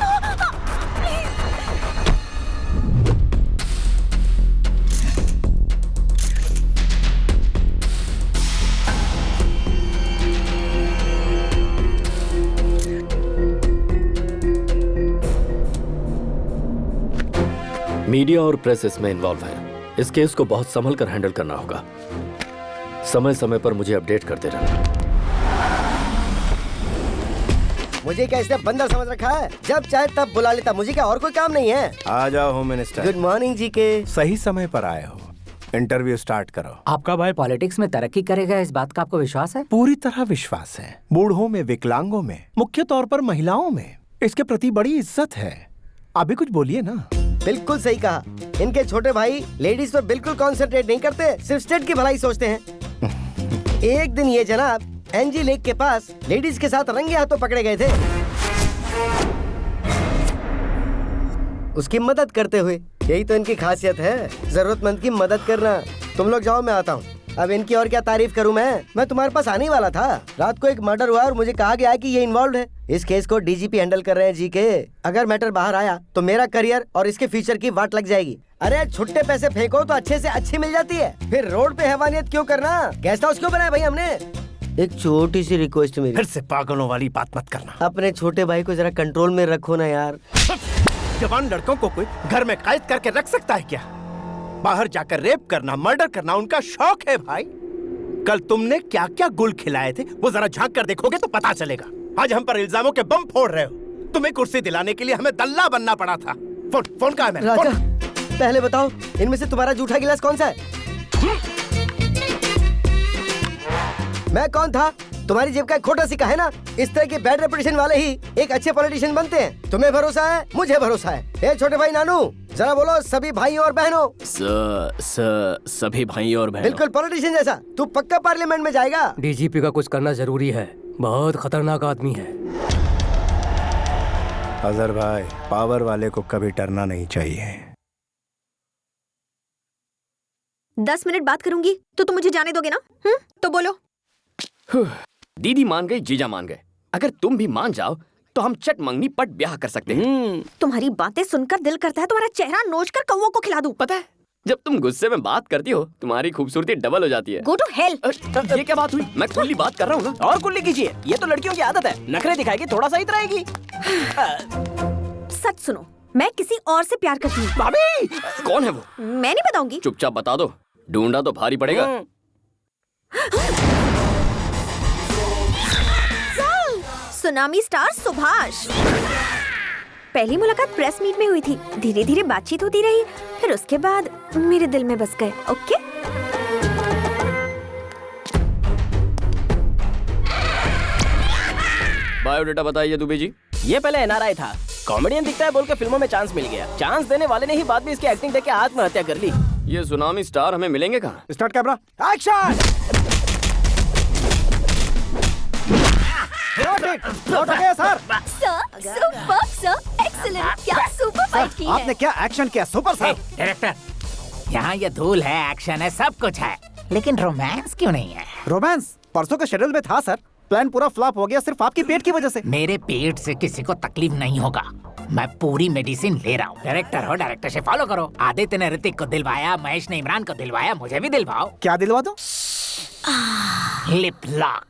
मीडिया और प्रेस इसमें इन्वॉल्व है। इस केस को बहुत संभल कर हैंडल करना होगा। समय समय पर मुझे अपडेट करते रहना। मुझे क्या इसने बंदर समझ रखा है? जब चाहे तब बुला लेता, मुझे क्या और कोई काम नहीं है? आ जाओ होम मिनिस्टर। गुड मॉर्निंग जी के। सही समय पर आए हो। इंटरव्यू स्टार्ट करो। आपका भाई पॉलिटिक्स में तरक्की करेगा, इस बात का आपको विश्वास है? पूरी तरह विश्वास है। बूढ़ों में, विकलांगों में, मुख्य तौर पर महिलाओं में इसके प्रति बड़ी इज्जत है। अभी कुछ बोलिए ना। बिल्कुल सही कहा। इनके छोटे भाई लेडीज पर बिल्कुल कॉन्सेंट्रेट नहीं करते, सिर्फ स्टेट की भलाई सोचते हैं। एक दिन ये जनाब एनजी लेक के पास लेडीज के साथ रंगे हाथों पकड़े गए थे, उसकी मदद करते हुए। यही तो इनकी खासियत है, जरूरतमंद की मदद करना। तुम लोग जाओ, मैं आता हूँ। अब इनकी और क्या तारीफ करूँ मैं तुम्हारे पास आने ही वाला था। रात को एक मर्डर हुआ और मुझे कहा गया है कि ये इन्वॉल्व है। इस केस को डीजीपी हैंडल कर रहे हैं जी के। अगर मैटर बाहर आया तो मेरा करियर और इसके फ्यूचर की वाट लग जाएगी। अरे छुट्टे पैसे फेंको तो अच्छे से अच्छी मिल जाती है, फिर रोड पे हैवानियत क्यों करना? गेस्ट हाउस क्यों बनाया भाई हमने? एक छोटी सी रिक्वेस्ट मेरी, फिर से पागलों वाली बात मत करना। अपने छोटे भाई को जरा कंट्रोल में रखो ना यार। जवान लड़कों को कोई घर में कैद करके रख सकता है क्या? बाहर जाकर रेप करना, मर्डर करना उनका शौक है भाई। कल तुमने क्या क्या गुल खिलाए थे वो जरा झांक कर देखोगे तो पता चलेगा। आज हम पर इल्जामों के बम फोड़ रहे हो। तुम्हें कुर्सी दिलाने के लिए हमें दल्ला बनना पड़ा था। फोन कहाँ है मेरा? राजा, पहले बताओ इनमें से तुम्हारा जूठा गिलास कौन सा है? मैं कौन था? तुम्हारी जेब का खोटा सिक्का है ना। इस तरह के बैड रेपुटेशन वाले ही एक अच्छे पॉलिटिशियन बनते हैं। तुम्हें भरोसा है, मुझे भरोसा है। ए छोटे भाई नानू, जरा बोलो सभी भाइयों और बहनों। सभी भाइयों और बहनों। बिल्कुल पॉलिटिशियन जैसा। तू पक्का पार्लियामेंट में जाएगा। डीजीपी का कुछ करना जरूरी है, बहुत खतरनाक आदमी है। अजहर भाई, पावर वाले को कभी डरना नहीं चाहिए। 10 मिनट बात करूंगी तो तुम मुझे जाने दोगे ना? तो बोलो। दीदी मान गई, जीजा मान गए। अगर तुम भी मान जाओ तो हम चट मंगनी पट ब्याह कर सकते हैं। तुम्हारी बातें सुनकर दिल करता है तुम्हारा चेहरा नोच कर कौवों को खिला दूं। पता है, जब तुम गुस्से में बात करती हो तुम्हारी खूबसूरती डबल हो जाती है। Go to hell. ये क्या बात हुई? मैं खुली बात कर रहा हूँ ना। और कुल्ली कीजिए, ये तो लड़कियों की आदत है। नखरे दिखाएगी, थोड़ा सा इतराएगी। सच सुनो, मैं किसी और से प्यार करती हूँ। भाभी! कौन है वो? मैं नहीं बताऊंगी। चुपचाप बता दो, ढूंढा तो भारी पड़ेगा। Tsunami star Subhash. पहली मुलाकात प्रेस मीट में हुई थी, धीरे धीरे बातचीत होती रही, फिर उसके बाद मेरे दिल में बस गए। ओके? बायोडेटा बताइए दुबे जी। ये पहले एनआरआई था, कॉमेडियन दिखता है बोल के फिल्मों में चांस मिल गया। चांस देने वाले ने ही बाद में इसकी एक्टिंग देख के आत्महत्या कर ली। ये सुनामी स्टार हमें मिलेंगे कहाँ? Start camera, action! Sir, super sir, excellent. क्या सुपर फाइट की है। आपने क्या एक्शन किया सुपर सर। डायरेक्टर, यहाँ ये धूल है, एक्शन है, सब कुछ है, लेकिन रोमांस क्यों नहीं है? रोमांस परसों के शेड्यूल में था सर, प्लान पूरा फ्लॉप हो गया सिर्फ आपकी पेट की वजह से। मेरे पेट से किसी को तकलीफ नहीं होगा, मैं पूरी मेडिसिन ले रहा हूँ। डायरेक्टर हो, डायरेक्टर से फॉलो करो। आदित्य ने ऋतिक को दिलवाया, महेश ने इमरान को दिलवाया, मुझे भी दिलवाओ। क्या दिलवा दो? Lip lock.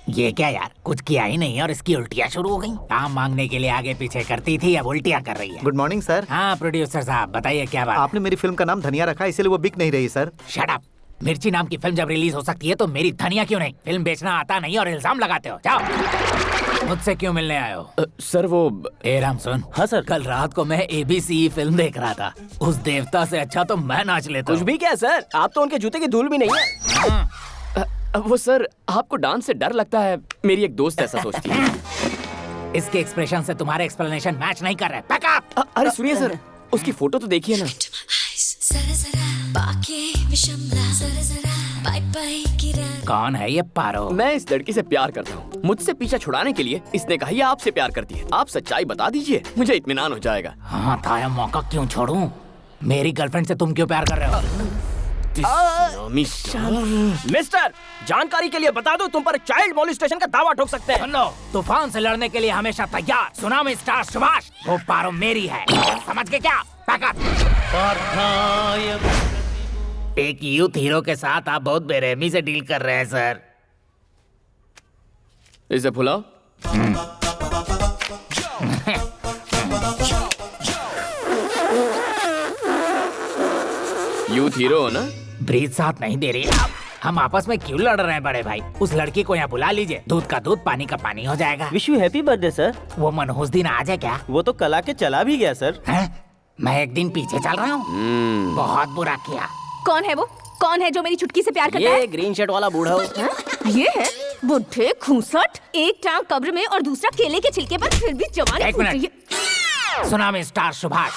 ये क्या यार, कुछ किया ही नहीं और इसकी उल्टियाँ शुरू हो गई। काम मांगने के लिए आगे पीछे करती थी, अब उल्टियाँ कर रही है। Good morning sir. हाँ प्रोड्यूसर साहब बताइए क्या बात? आपने मेरी फिल्म का नाम धनिया रखा, इसलिए वो बिक नहीं रही सर। Shut up. मिर्ची नाम की फिल्म जब रिलीज हो सकती है तो मेरी धनिया क्यों नहीं? फिल्म बेचना आता नहीं और इल्जाम लगाते हो। जाओ। मुझसे क्यों मिलने आए हो? सर वो ए राम सुन। हाँ सर। कल रात को मैं ABC फिल्म देख रहा था, उस देवता से अच्छा तो मैं नाच लेता। कुछ भी क्या सर, आप तो उनके जूते की धूल भी नहीं है। वो सर, आपको डांस से डर लगता है, मेरी एक दोस्त ऐसा सोचती है। इसके एक्सप्रेशन से तुम्हारे एक्सप्लेनेशन मैच नहीं कर रहे। अरे सुनिए सर, उसकी फोटो तो देखिए ना। कौन है ये पारो? मैं इस लड़की से प्यार करता हूँ। मुझसे पीछा छुड़ाने के लिए इसने कहा ये आपसे प्यार करती है। आप सच्चाई बता दीजिए, मुझे इत्मीनान हो जाएगा। हाँ था, मौका क्यों छोड़ूं? मेरी गर्लफ्रेंड से तुम क्यों प्यार कर रहे हो? मिस्टर, जानकारी के लिए बता दो, तुम पर चाइल्ड मोलेस्टेशन का दावा ठोक सकते हैं। सुन लो, तूफान से लड़ने के लिए हमेशा तैयार। सुनामी स्टार सुभाष, वो पारो मेरी है, समझ के क्या? एक यूथ हीरो के साथ आप बहुत बेरहमी से डील कर रहे हैं सर। इसे फुलाओ। यूथ हीरो हो ना? ब्रीज साथ नहीं दे रही। हम आपस में क्यों लड़ रहे हैं बड़े भाई? उस लड़की को यहाँ बुला लीजिए, दूध का दूध पानी का पानी हो जाएगा। Wish you happy birthday sir. वो मनहूस दिन आ जाए क्या? वो तो कल आके चला भी गया सर। मैं एक दिन पीछे चल रहा हूँ। बहुत बुरा किया। कौन है वो? कौन है जो मेरी चुटकी से प्यार करता है? ये ग्रीन शर्ट वाला बूढ़ा हो। ये है बुढ़े खूंसट, एक टांग कब्र में और दूसरा केले के छिलके पर, फिर भी जवानी एक फूट रही है। Tsunami star Subhash.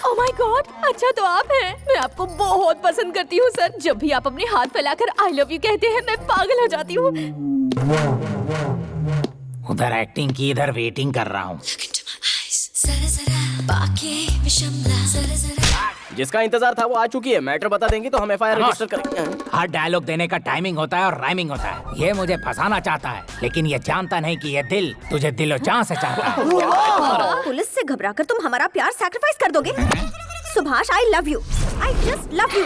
Oh my God, अच्छा तो आप हैं। मैं आपको बहुत पसंद करती हूँ सर। जब भी आप अपने हाथ फैलाकर आई लव यू कहते हैं मैं पागल हो जाती हूँ। उधर एक्टिंग की, इधर वेटिंग कर रहा हूँ। जिसका इंतजार था वो आ चुकी है। मैटर बता देंगी तो हम एफआईआर रजिस्टर करेंगे। हर डायलॉग देने का टाइमिंग होता है और राइमिंग होता है। ये मुझे फंसाना चाहता है, लेकिन ये जानता नहीं कि ये दिल तुझे दिलो जान से चाहता है। पुलिस से घबराकर तुम हमारा प्यार सैक्रिफाइस कर दोगे? Subhash, I love you, I just love you.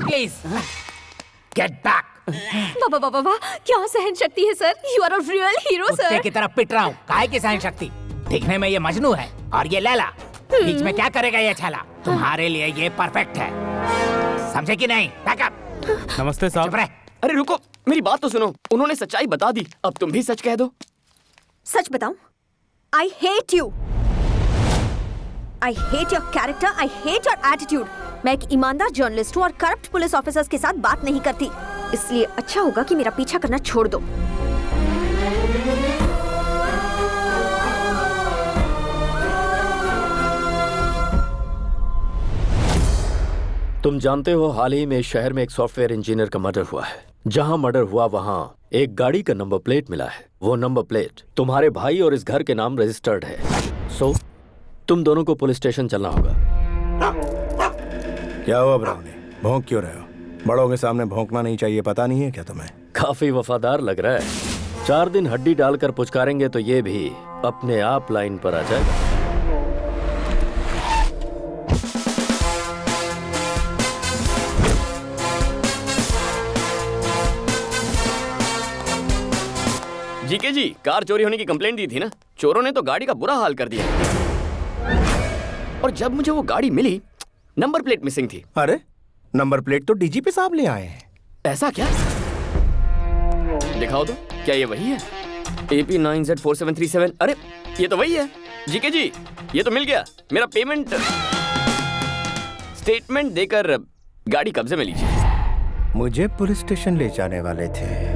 Please get back. वाह वाह वाह वाह, क्या सहन शक्ति है sir. You are a real hero sir. कुत्ते की तरह पिट रहा हूँ। काहे की सहन शक्ति? दिखने में ये मजनू है और ये लैला। बीच में क्या करेगा ये छाला? तुम्हारे लिए ये परफेक्ट है, समझे कि नहीं? बैकअप। नमस्ते साहब। अरे रुको, मेरी बात तो सुनो। उन्होंने सच्चाई बता दी, अब तुम भी सच कह दो। सच बताऊं? I hate you. I hate your character, I hate your attitude. मैं एक ईमानदार जर्नलिस्ट हूँ और करप्ट पुलिस ऑफिसर्स के साथ बात नहीं करती, इसलिए अच्छा होगा कि मेरा पीछा करना छोड़ दो। तुम जानते हो हाल ही में इस शहर में एक सॉफ्टवेयर इंजीनियर का मर्डर हुआ है। जहां मर्डर हुआ वहां एक गाड़ी का नंबर प्लेट मिला है। वो नंबर प्लेट तुम्हारे भाई और इस घर के नाम रजिस्टर्ड है। सो तुम दोनों को पुलिस स्टेशन चलना होगा। क्या हुआ ब्राउनी? भौंक क्यों रहे हो? बड़ों के सामने भौंकना नहीं चाहिए, पता नहीं है क्या तुम्हें? काफी वफादार लग रहा है। 4 दिन हड्डी डालकर पुचकारेंगे तो ये भी अपने आप लाइन पर आ जाएगा। जीके जी, कार चोरी होने की कंप्लेंट दी थी ना? चोरों ने तो गाड़ी का बुरा हाल कर दिया और जब मुझे वो गाड़ी मिली नंबर प्लेट मिसिंग थी। अरे नंबर प्लेट तो डीजीपी साहब ले आए हैं। ऐसा क्या? दिखाओ तो, क्या ये वही है? AP9Z4737। अरे ये तो वही है। जीके जी, ये तो मिल गया। मेरा पेमेंट स्टेटमेंट देकर गाड़ी कब्जे में लीजिए। मुझे पुलिस स्टेशन ले जाने वाले थे।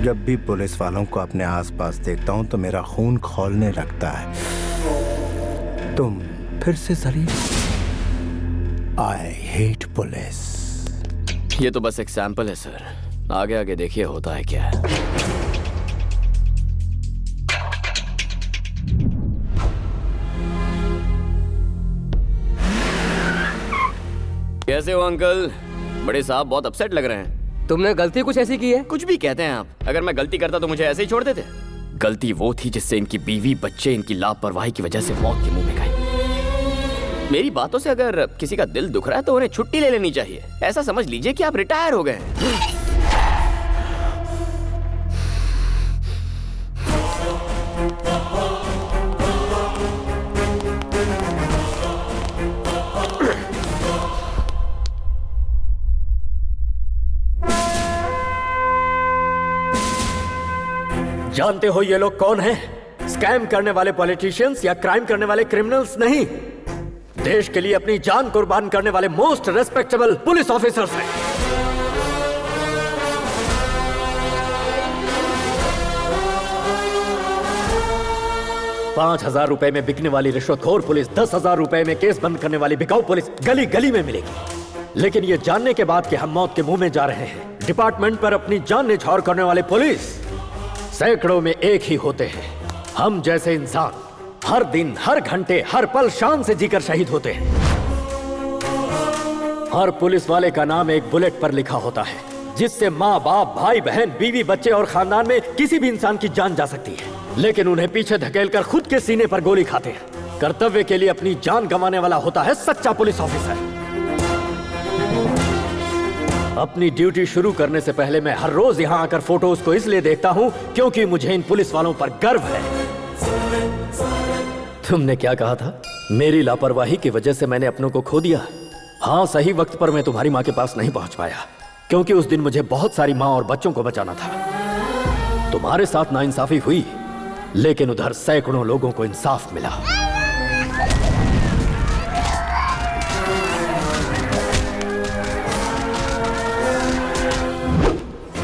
जब भी पुलिस वालों को अपने आसपास देखता हूं तो मेरा खून खौलने लगता है। तुम फिर से जलील। I hate police. ये तो बस एक सैंपल है सर, आगे आगे देखिए होता है क्या। कैसे हो अंकल? बड़े साहब बहुत अपसेट लग रहे हैं। तुमने गलती कुछ ऐसी की है? कुछ भी कहते हैं आप। अगर मैं गलती करता तो मुझे ऐसे ही छोड़ देते? गलती वो थी जिससे इनकी बीवी बच्चे इनकी लापरवाही की वजह से मौत के मुंह में गए। मेरी बातों से अगर किसी का दिल दुख रहा है तो उन्हें छुट्टी ले लेनी चाहिए। ऐसा समझ लीजिए कि आप रिटायर हो गए हैं। जानते हो ये लोग कौन हैं? स्कैम करने वाले पॉलिटिशियंस या क्राइम करने वाले क्रिमिनल्स नहीं, देश के लिए अपनी जान कुर्बान करने वाले मोस्ट रेस्पेक्टेबल पुलिस ऑफिसर्स हैं। ₹5,000 में बिकने वाली रिश्वतखोर पुलिस 10,000 रुपए में केस बंद करने वाली बिकाऊ पुलिस गली गली में मिलेगी। लेकिन ये जानने के बाद कि हम मौत के मुंह में जा रहे हैं, डिपार्टमेंट पर अपनी जान न्यौछावर करने वाले पुलिस सैकड़ों में एक ही होते हैं। हम जैसे इंसान हर दिन, हर घंटे, हर पल शान से जीकर शहीद होते हैं। हर पुलिस वाले का नाम एक बुलेट पर लिखा होता है, जिससे माँ बाप, भाई बहन, बीवी बच्चे और खानदान में किसी भी इंसान की जान जा सकती है। लेकिन उन्हें पीछे धकेलकर खुद के सीने पर गोली खाते हैं। कर्तव्य के लिए अपनी जान गंवाने वाला होता है सच्चा पुलिस ऑफिसर। अपनी ड्यूटी शुरू करने से पहले मैं हर रोज यहाँ आकर फोटोज को इसलिए देखता हूँ क्योंकि मुझे इन पुलिस वालों पर गर्व है। तुमने क्या कहा था? मेरी लापरवाही की वजह से मैंने अपनों को खो दिया। हाँ, सही वक्त पर मैं तुम्हारी माँ के पास नहीं पहुंच पाया, क्योंकि उस दिन मुझे बहुत सारी माँ और बच्चों को बचाना था। तुम्हारे साथ नाइंसाफी हुई, लेकिन उधर सैकड़ों लोगों को इंसाफ मिला।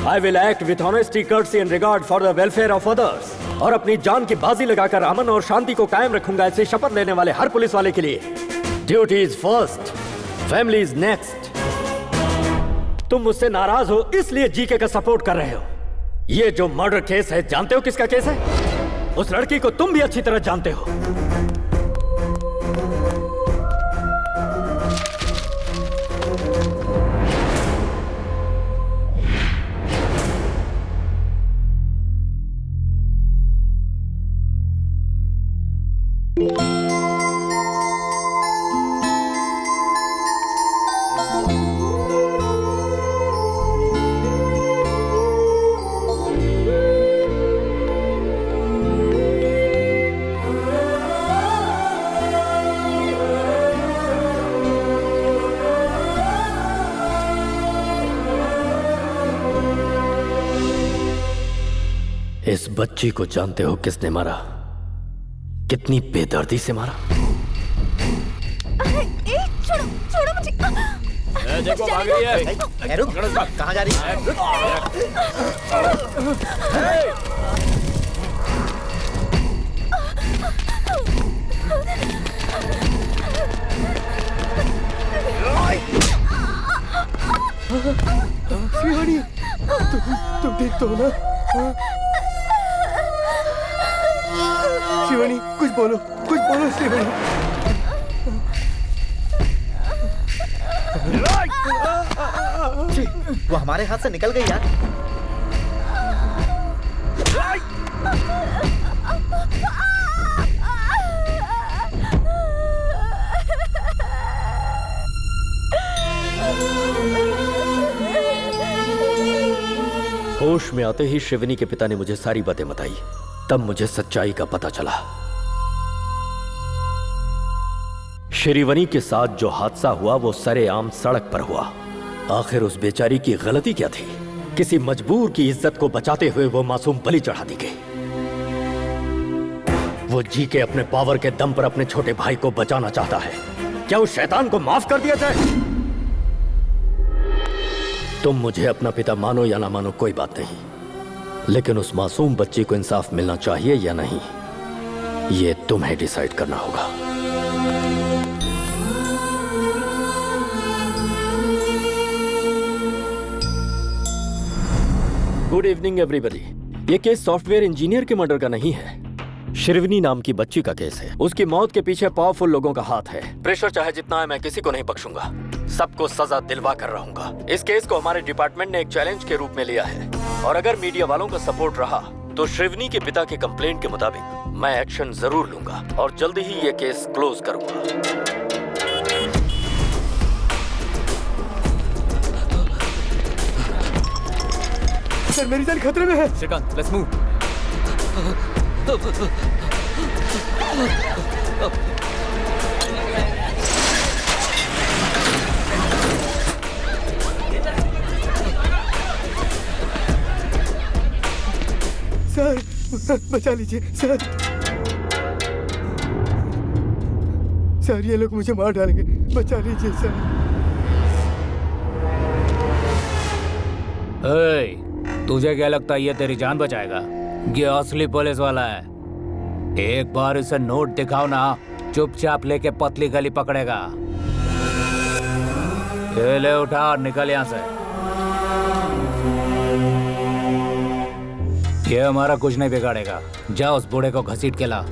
I will act with honesty, courtesy and regard for the welfare of others। और अपनी जान की बाजी लगाकर अमन और शांति को कायम रखूंगा, ऐसे शपथ लेने वाले हर पुलिस वाले के लिए। Duty is first, family is next. तुम मुझसे नाराज हो इसलिए जीके का सपोर्ट कर रहे हो। ये जो मर्डर केस है, जानते हो किसका केस है? उस लड़की को तुम भी अच्छी तरह जानते हो। इस बच्ची को जानते हो किसने मारा? कितनी बेदर्दी से मारा? छोड़ो छोड़ो मुझे। देखो भाग रही है। रुक, कहाँ जा रही है? शिवानी, तुम ठीक तो हो ना? शिवानी, कुछ बोलो शिवानी। वो हमारे हाथ से निकल गई यार। होश में आते ही शिवनी के पिता ने मुझे सारी बातें बताई। तब मुझे सच्चाई का पता चला। श्रीवनी के साथ जो हादसा हुआ वो सरेआम सड़क पर हुआ। आखिर उस बेचारी की गलती क्या थी? किसी मजबूर की इज्जत को बचाते हुए वो मासूम बलि चढ़ा दी गई। वो जी के अपने पावर के दम पर अपने छोटे भाई को बचाना चाहता है। क्या उस शैतान को माफ कर दिया जाए? तुम मुझे अपना पिता मानो या ना मानो कोई बात नहीं, लेकिन उस मासूम बच्ची को इंसाफ मिलना चाहिए या नहीं, ये तुम्हें डिसाइड करना होगा। Good evening everybody. ये केस सॉफ्टवेयर इंजीनियर के मर्डर का नहीं है, शिरवनी नाम की बच्ची का केस है। उसकी मौत के पीछे पावरफुल लोगों का हाथ है। प्रेशर चाहे जितना है, मैं किसी को नहीं बख्शूंगा। सबको सजा दिलवा कर रहूंगा। इस केस को हमारे डिपार्टमेंट ने एक चैलेंज के रूप में लिया है, और अगर मीडिया वालों का सपोर्ट रहा तो शिवनी के पिता के कंप्लेंट के मुताबिक मैं एक्शन जरूर लूंगा और जल्दी ही ये केस क्लोज करूंगा। सर, मेरी जान खतरे में है। Shrikant, let's move. सर, बचा लीजिए सर। सर, ये लोग मुझे मार डालेंगे, बचा लीजिए सर। तुझे क्या लगता है ये तेरी जान बचाएगा? ये असली पुलिस वाला है। एक बार इसे नोट दिखाओ ना, चुपचाप लेके पतली गली पकड़ेगा। ये ले, उठा और निकल यहाँ से। ये हमारा कुछ नहीं बिगाड़ेगा। जा उस बूढ़े को घसीट के ला।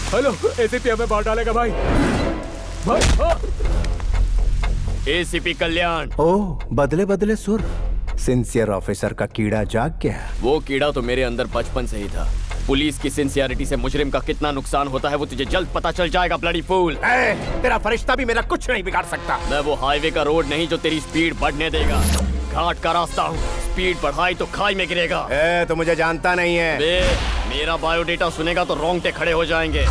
हेलो एसीपी हमें बाहर डालेगा भाई। एसीपी कल्याण। ओह, बदले बदले सुर। सिंसियर ऑफिसर का कीड़ा जाग गया। वो कीड़ा तो मेरे अंदर बचपन से ही था। पुलिस की सिंसियरिटी से मुजरिम का कितना नुकसान होता है वो तुझे जल्द पता चल जाएगा ब्लडी फूल। तेरा फरिश्ता भी मेरा कुछ नहीं बिगाड़ सकता। मैं वो हाईवे का रोड नहीं जो तेरी स्पीड बढ़ने देगा। घाट का रास्ता हूँ, स्पीड बढ़ाई तो खाई में गिरेगा। तो मुझे जानता नहीं है। मेरा बायोडेटा सुनेगा तो रोंगटे खड़े हो जाएंगे।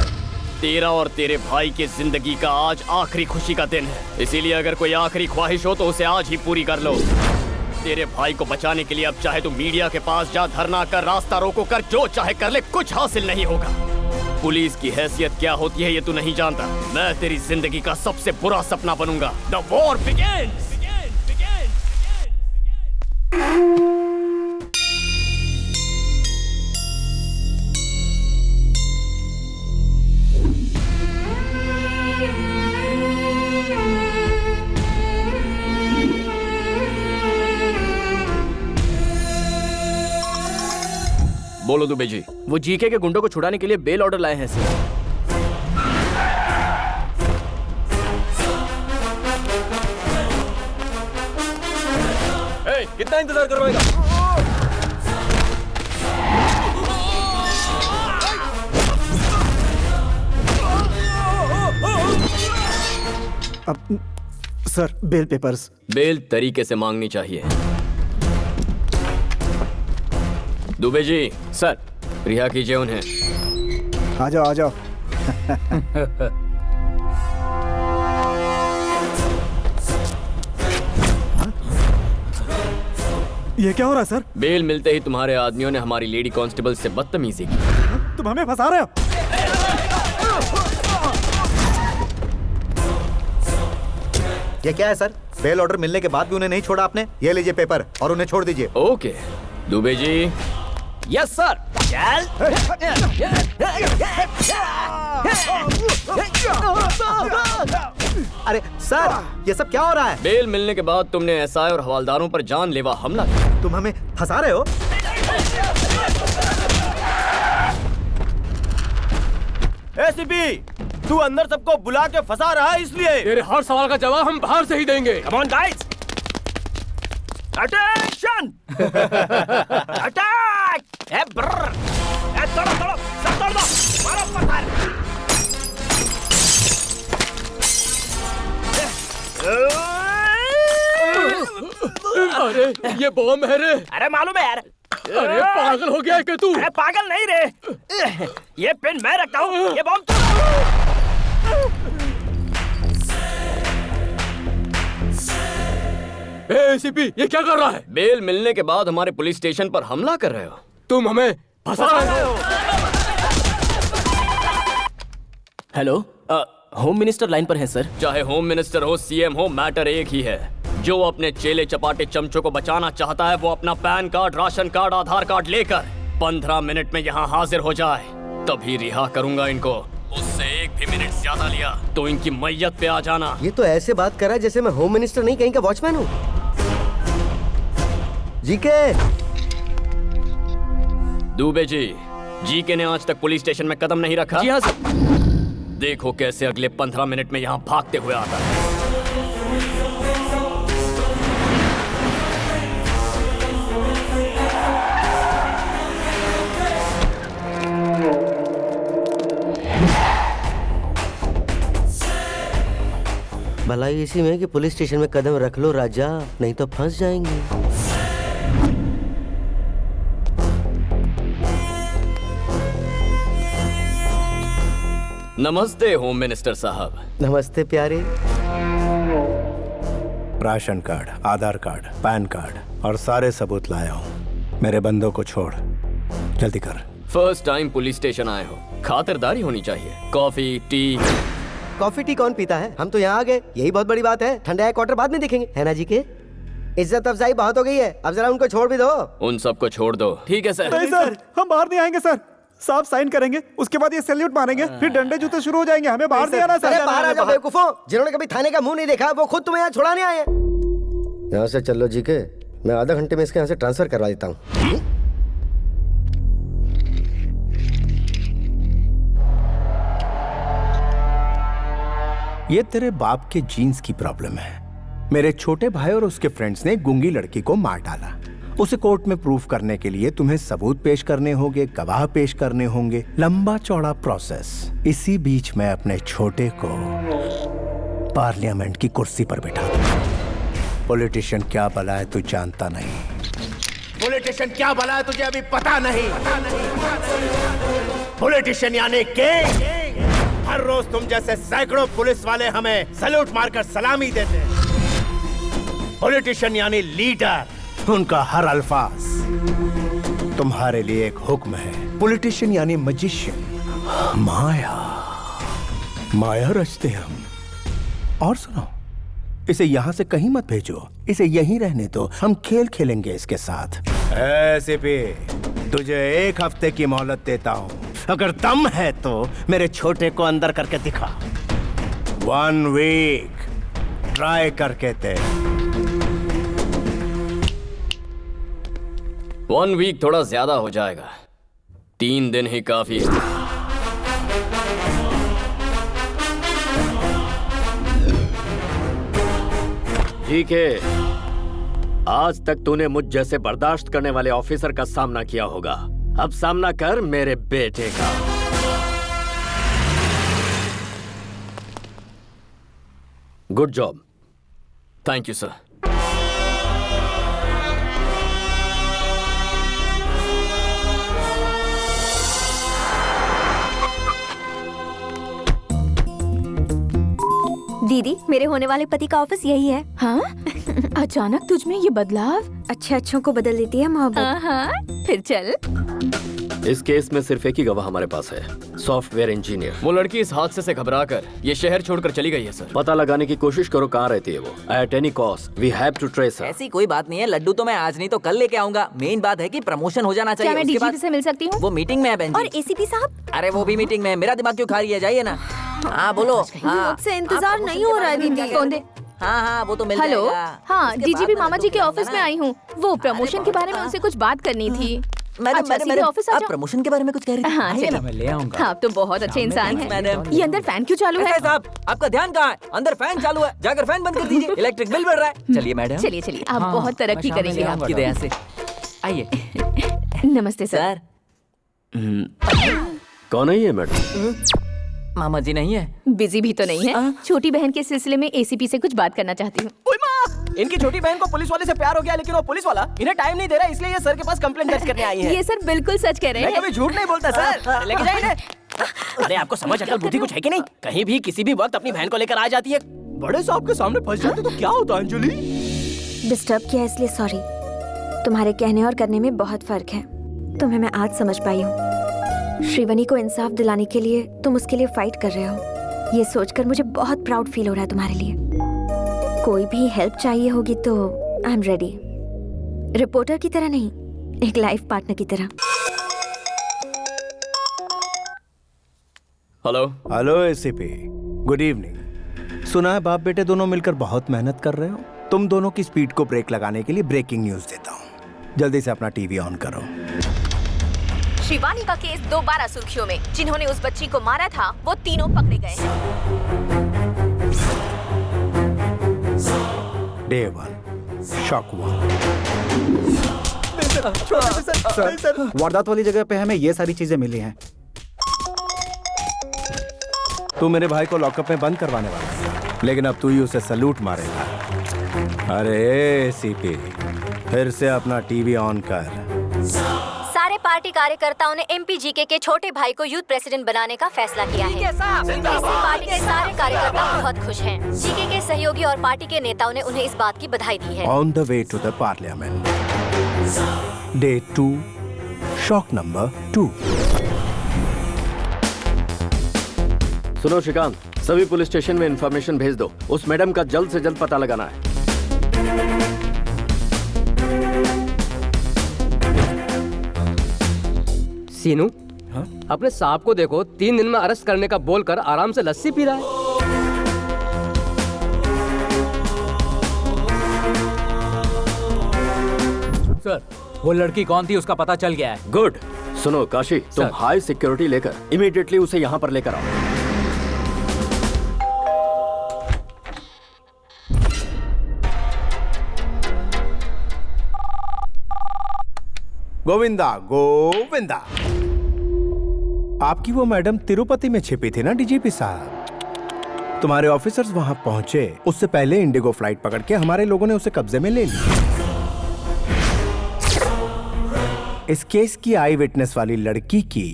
तेरा और तेरे भाई की जिंदगी का आज आखिरी खुशी का दिन है, इसीलिए अगर कोई आखिरी ख्वाहिश हो तो उसे आज ही पूरी कर लो। तेरे भाई को बचाने के लिए अब चाहे तू मीडिया के पास जा, धरना कर, रास्ता रोको कर, जो चाहे कर ले, कुछ हासिल नहीं होगा। पुलिस की हैसियत क्या होती है ये तू नहीं जानता। मैं तेरी जिंदगी का सबसे बुरा सपना बनूंगा। The war begins. बोलो दुबे जी। वो जीके के गुंडों को छुड़ाने के लिए बेल ऑर्डर लाए हैं सर। कितना इंतजार करवाएगा? अब सर बेल पेपर्स। बेल तरीके से मांगनी चाहिए। दुबे जी। सर। रिहा कीजिए उन्हें। आ जाओ आ जाओ। ये क्या हो रहा है सर? बेल मिलते ही तुम्हारे आदमियों ने हमारी लेडी कांस्टेबल से बदतमीजी की। तुम हमें फंसा रहे हो? ये क्या है सर? बेल ऑर्डर मिलने के बाद भी उन्हें नहीं छोड़ा आपने? ये लीजिए पेपर और उन्हें छोड़ दीजिए। Okay Dubey ji. Yes sir. चल। अरे सर, ये सब क्या हो रहा है? बेल मिलने के बाद तुमने एसआई और हवालदारों पर जानलेवा हमला किया। तुम हमें फंसा रहे हो? एसीपी, तू अंदर सबको बुला के फंसा रहा है इसलिए। तेरे हर सवाल का जवाब हम बाहर से ही देंगे। Come on guys, attention, attack! तोड़ो तोड़ो, सब तोड़ दो, मारो पत्थर। अरे ये बॉम्ब है रे। अरे मालूम है यार। अरे पागल हो गया है क्या तू? अरे पागल नहीं रे, ये पेन मैं रखता हूँ, ये बॉम्ब एसीपी ये क्या कर रहा है? बेल मिलने के बाद हमारे पुलिस स्टेशन पर हमला कर रहे हो। तुम हमें फंसा रहे हो। हेलो, होम मिनिस्टर लाइन पर हैं सर। चाहे होम मिनिस्टर हो, सीएम हो, मैटर एक ही है। जो अपने चेले चपाटे चमचों को बचाना चाहता है वो अपना पैन कार्ड, राशन कार्ड, आधार कार्ड लेकर 15 मिनट में यहाँ हाजिर हो जाए, तभी रिहा करूंगा इनको। उससे एक भी मिनट ज्यादा लिया तो इनकी मैयत पे आ जाना। ये तो ऐसे बात कर रहा है जैसे मैं होम मिनिस्टर नहीं कहीं का वॉचमैन हूँ। जीके। दुबे जी, जीके ने आज तक पुलिस स्टेशन में कदम नहीं रखा। जी हाँ सर। देखो कैसे अगले 15 मिनट में यहाँ भागते हुए आता है। भलाई इसी में कि पुलिस स्टेशन में कदम रख लो राजा, नहीं तो फंस जाएंगे। नमस्ते होम मिनिस्टर साहब। नमस्ते प्यारे। राशन कार्ड, आधार कार्ड, पैन कार्ड और सारे सबूत लाया हूँ। मेरे बंदों को छोड़, जल्दी कर। फर्स्ट टाइम पुलिस स्टेशन आए हो, खातिरदारी होनी चाहिए। Coffee tea. कॉफी टी कौन पीता है? हम तो यहाँ आ गए, यही बहुत बड़ी बात है। ठंडा क्वार्टर बाद में देखेंगे, है ना जी के? इज्जत अफजाई बहुत हो गई है, अब जरा उनको छोड़ भी दो। उन सबको छोड़ दो। ठीक है सर। नहीं सर, हम बाहर नहीं आएंगे सर। साफ साइन करेंगे, उसके बाद ये सैल्यूट मारेंगे, फिर डंडे जूते शुरू हो जाएंगे। हमें बाहर नहीं आना सर। अरे बाहर आ जाओ बेवकूफों, जिन्होंने कभी थाने का मुंह नहीं देखा वो खुद तुम्हें यहाँ छुड़ाने आए हैं। यहाँ से चलो जी के, मैं आधा घंटे में इसके यहाँ से ट्रांसफर करवा देता हूँ। ये तेरे बाप के जीन्स की प्रॉब्लम है। मेरे छोटे भाई और उसके फ्रेंड्स ने गूंगी लड़की को मार डाला। उसे कोर्ट में प्रूफ करने के लिए तुम्हें सबूत पेश करने होंगे, गवाह पेश करने होंगे, लंबा चौड़ा प्रोसेस। इसी बीच मैं अपने छोटे को पार्लियामेंट की कुर्सी पर बिठा दूंगा। पॉलिटिशियन क्या भला है तू जानता नहीं। पॉलिटिशियन क्या भला है तुझे अभी पता नहीं। पॉलिटिशियन यानी किंग। हर रोज तुम जैसे सैकड़ों पुलिस वाले हमें सैल्यूट मारकर सलामी देते हैं। पॉलिटिशियन यानी लीडर। उनका हर अल्फाज तुम्हारे लिए एक हुक्म है। पॉलिटिशियन यानी मैजिशियन, माया माया रचते हम। और सुनो, इसे यहाँ से कहीं मत भेजो, इसे यहीं रहने दो। हम खेल खेलेंगे इसके साथ। ऐसे भी तुझे 1 हफ्ते की मोहलत देता हूँ। अगर दम है तो मेरे छोटे को अंदर करके दिखा। 1 वीक ट्राई करके दे। 1 वीक थोड़ा ज्यादा हो जाएगा, 3 दिन ही काफी है। ठीक है, आज तक तूने मुझ जैसे बर्दाश्त करने वाले ऑफिसर का सामना किया होगा। अब सामना कर मेरे बेटे का। Good job. Thank you sir. दीदी, मेरे होने वाले पति का ऑफिस यही है। हाँ? अचानक तुझ में ये बदलाव? अच्छे अच्छों को बदल देती है मोहब्बत। हाँ, फिर चल। इस केस में सिर्फ एक ही गवाह हमारे पास है, सॉफ्टवेयर इंजीनियर। वो लड़की इस हादसे से घबराकर ये शहर छोड़कर चली गई है सर। पता लगाने की कोशिश करो कहाँ रहती है वो। At any cost we have to trace her. ऐसी कोई बात नहीं है, लड्डू तो मैं आज नहीं तो कल लेके आऊंगा। मेन बात है कि प्रमोशन हो जाना चाहिए। क्या मैं डीजीपी से मिल सकती हूँ? वो मीटिंग में है बहन जी। और एसीपी साहब? अरे वो भी मीटिंग में है। मेरा दिमाग क्यों खा रही है? जाइए ना। हाँ बोलो। मुझसे इंतजार नहीं हो रहा है दीदी। कौन दे? हाँ वो तो मिल हेलो। जाएगा। हाँ, डीजीपी मामा जी के ऑफिस में आई हूँ। वो प्रमोशन के बारे में उनसे कुछ बात करनी थी। मैडम, ऑफिस आप प्रमोशन के बारे में कुछ कह रही थी? हाँ, आइए ना, चलिए। मैं ले आऊंगा। आप तो बहुत अच्छे इंसान हैं। मैडम, ये अंदर फैन क्यों चालू है? साहब, आपका ध्यान कहाँ है? अंदर फैन चालू है, जाकर फैन बंद कर दीजिए। इलेक्ट्रिक बिल बढ़ रहा है। चलिए मैडम। चलिए चलिए, आप बहुत तरक्की करेंगे। आपकी दया से। आइए। नमस्ते सर। कौन है ये मैडम? मामा जी नहीं है। बिजी भी तो नहीं है। छोटी बहन के सिलसिले में एसीपी से कुछ बात करना चाहती हूँ। इनकी छोटी बहन को पुलिस वाले से प्यार हो गया, लेकिन वो पुलिस वाला इन्हें टाइम नहीं दे रहा, इसलिए ये सर के पास कंप्लेंट दर्ज करने आई है। ये सर बिल्कुल सच कह रहे हैं। मैं कभी झूठ नहीं बोलता सर। लेके जाइए इन्हें। अरे आपको समझ अकल बुद्धि कुछ है कि नहीं? कहीं भी किसी भी वक्त अपनी बहन को लेकर आ जाती है। बड़े साहब के सामने फंस जाते तो क्या होता अंजलि? डिस्टर्ब किया इसलिए सॉरी। तुम्हारे कहने और करने में बहुत फर्क है। तुम्हें मैं आज समझ पाई हूँ। श्रीवनी को इंसाफ दिलाने के लिए तुम उसके लिए फाइट कर रहे हो। ये सोचकर मुझे बहुत प्राउड फील हो रहा है तुम्हारे लिए। कोई भी हेल्प चाहिए होगी तो आई एम रेडी। रिपोर्टर की तरह नहीं, एक लाइफ पार्टनर की तरह। Hello. Hello ACP, good evening. सुना है बाप बेटे दोनों मिलकर बहुत मेहनत कर रहे हो। तुम दोनों की स्पीड को ब्रेक लगाने के लिए ब्रेकिंग न्यूज देता हूँ। जल्दी से अपना टीवी ऑन करो। शिवानी का केस दोबारा सुर्खियों में। जिन्होंने उस बच्ची को मारा था वो तीनों पकड़े गए हैं। Day 1 shock 1। सर, वारदात वाली जगह पे हमें ये सारी चीजें मिली हैं। तू मेरे भाई को लॉकअप में बंद करवाने वाला है, लेकिन अब तू ही उसे सलूट मारेगा। अरे एसीपी, फिर से अपना टीवी ऑन कर। सारे पार्टी कार्यकर्ताओं ने एमपी जीके के छोटे भाई को यूथ प्रेसिडेंट बनाने का फैसला किया है। इससे पार्टी के सारे कार्यकर्ता बहुत खुश हैं। जीके के सहयोगी और पार्टी के नेताओं ने उन्हें इस बात की बधाई दी है। On the way to the parliament. Day 2 shock number 2। सुनो श्रीकांत, सभी पुलिस स्टेशन में इंफॉर्मेशन भेज दो। उस मैडम का जल्द से जल्द पता लगाना है। सीनू, अपने साहब को देखो, 3 दिन में अरेस्ट करने का बोलकर आराम से लस्सी पी रहा है। सर, वो लड़की कौन थी उसका पता चल गया है। गुड। सुनो काशी, तुम हाई सिक्योरिटी लेकर इमीडिएटली उसे यहाँ पर लेकर आओ। गोविंदा गोविंदा। आपकी वो मैडम तिरुपति में छिपी थी ना डीजीपी साहब। तुम्हारे ऑफिसर्स वहां पहुंचे उससे पहले इंडिगो फ्लाइट पकड़ के हमारे लोगों ने उसे कब्जे में ले लिया। इस केस की आई विटनेस वाली लड़की की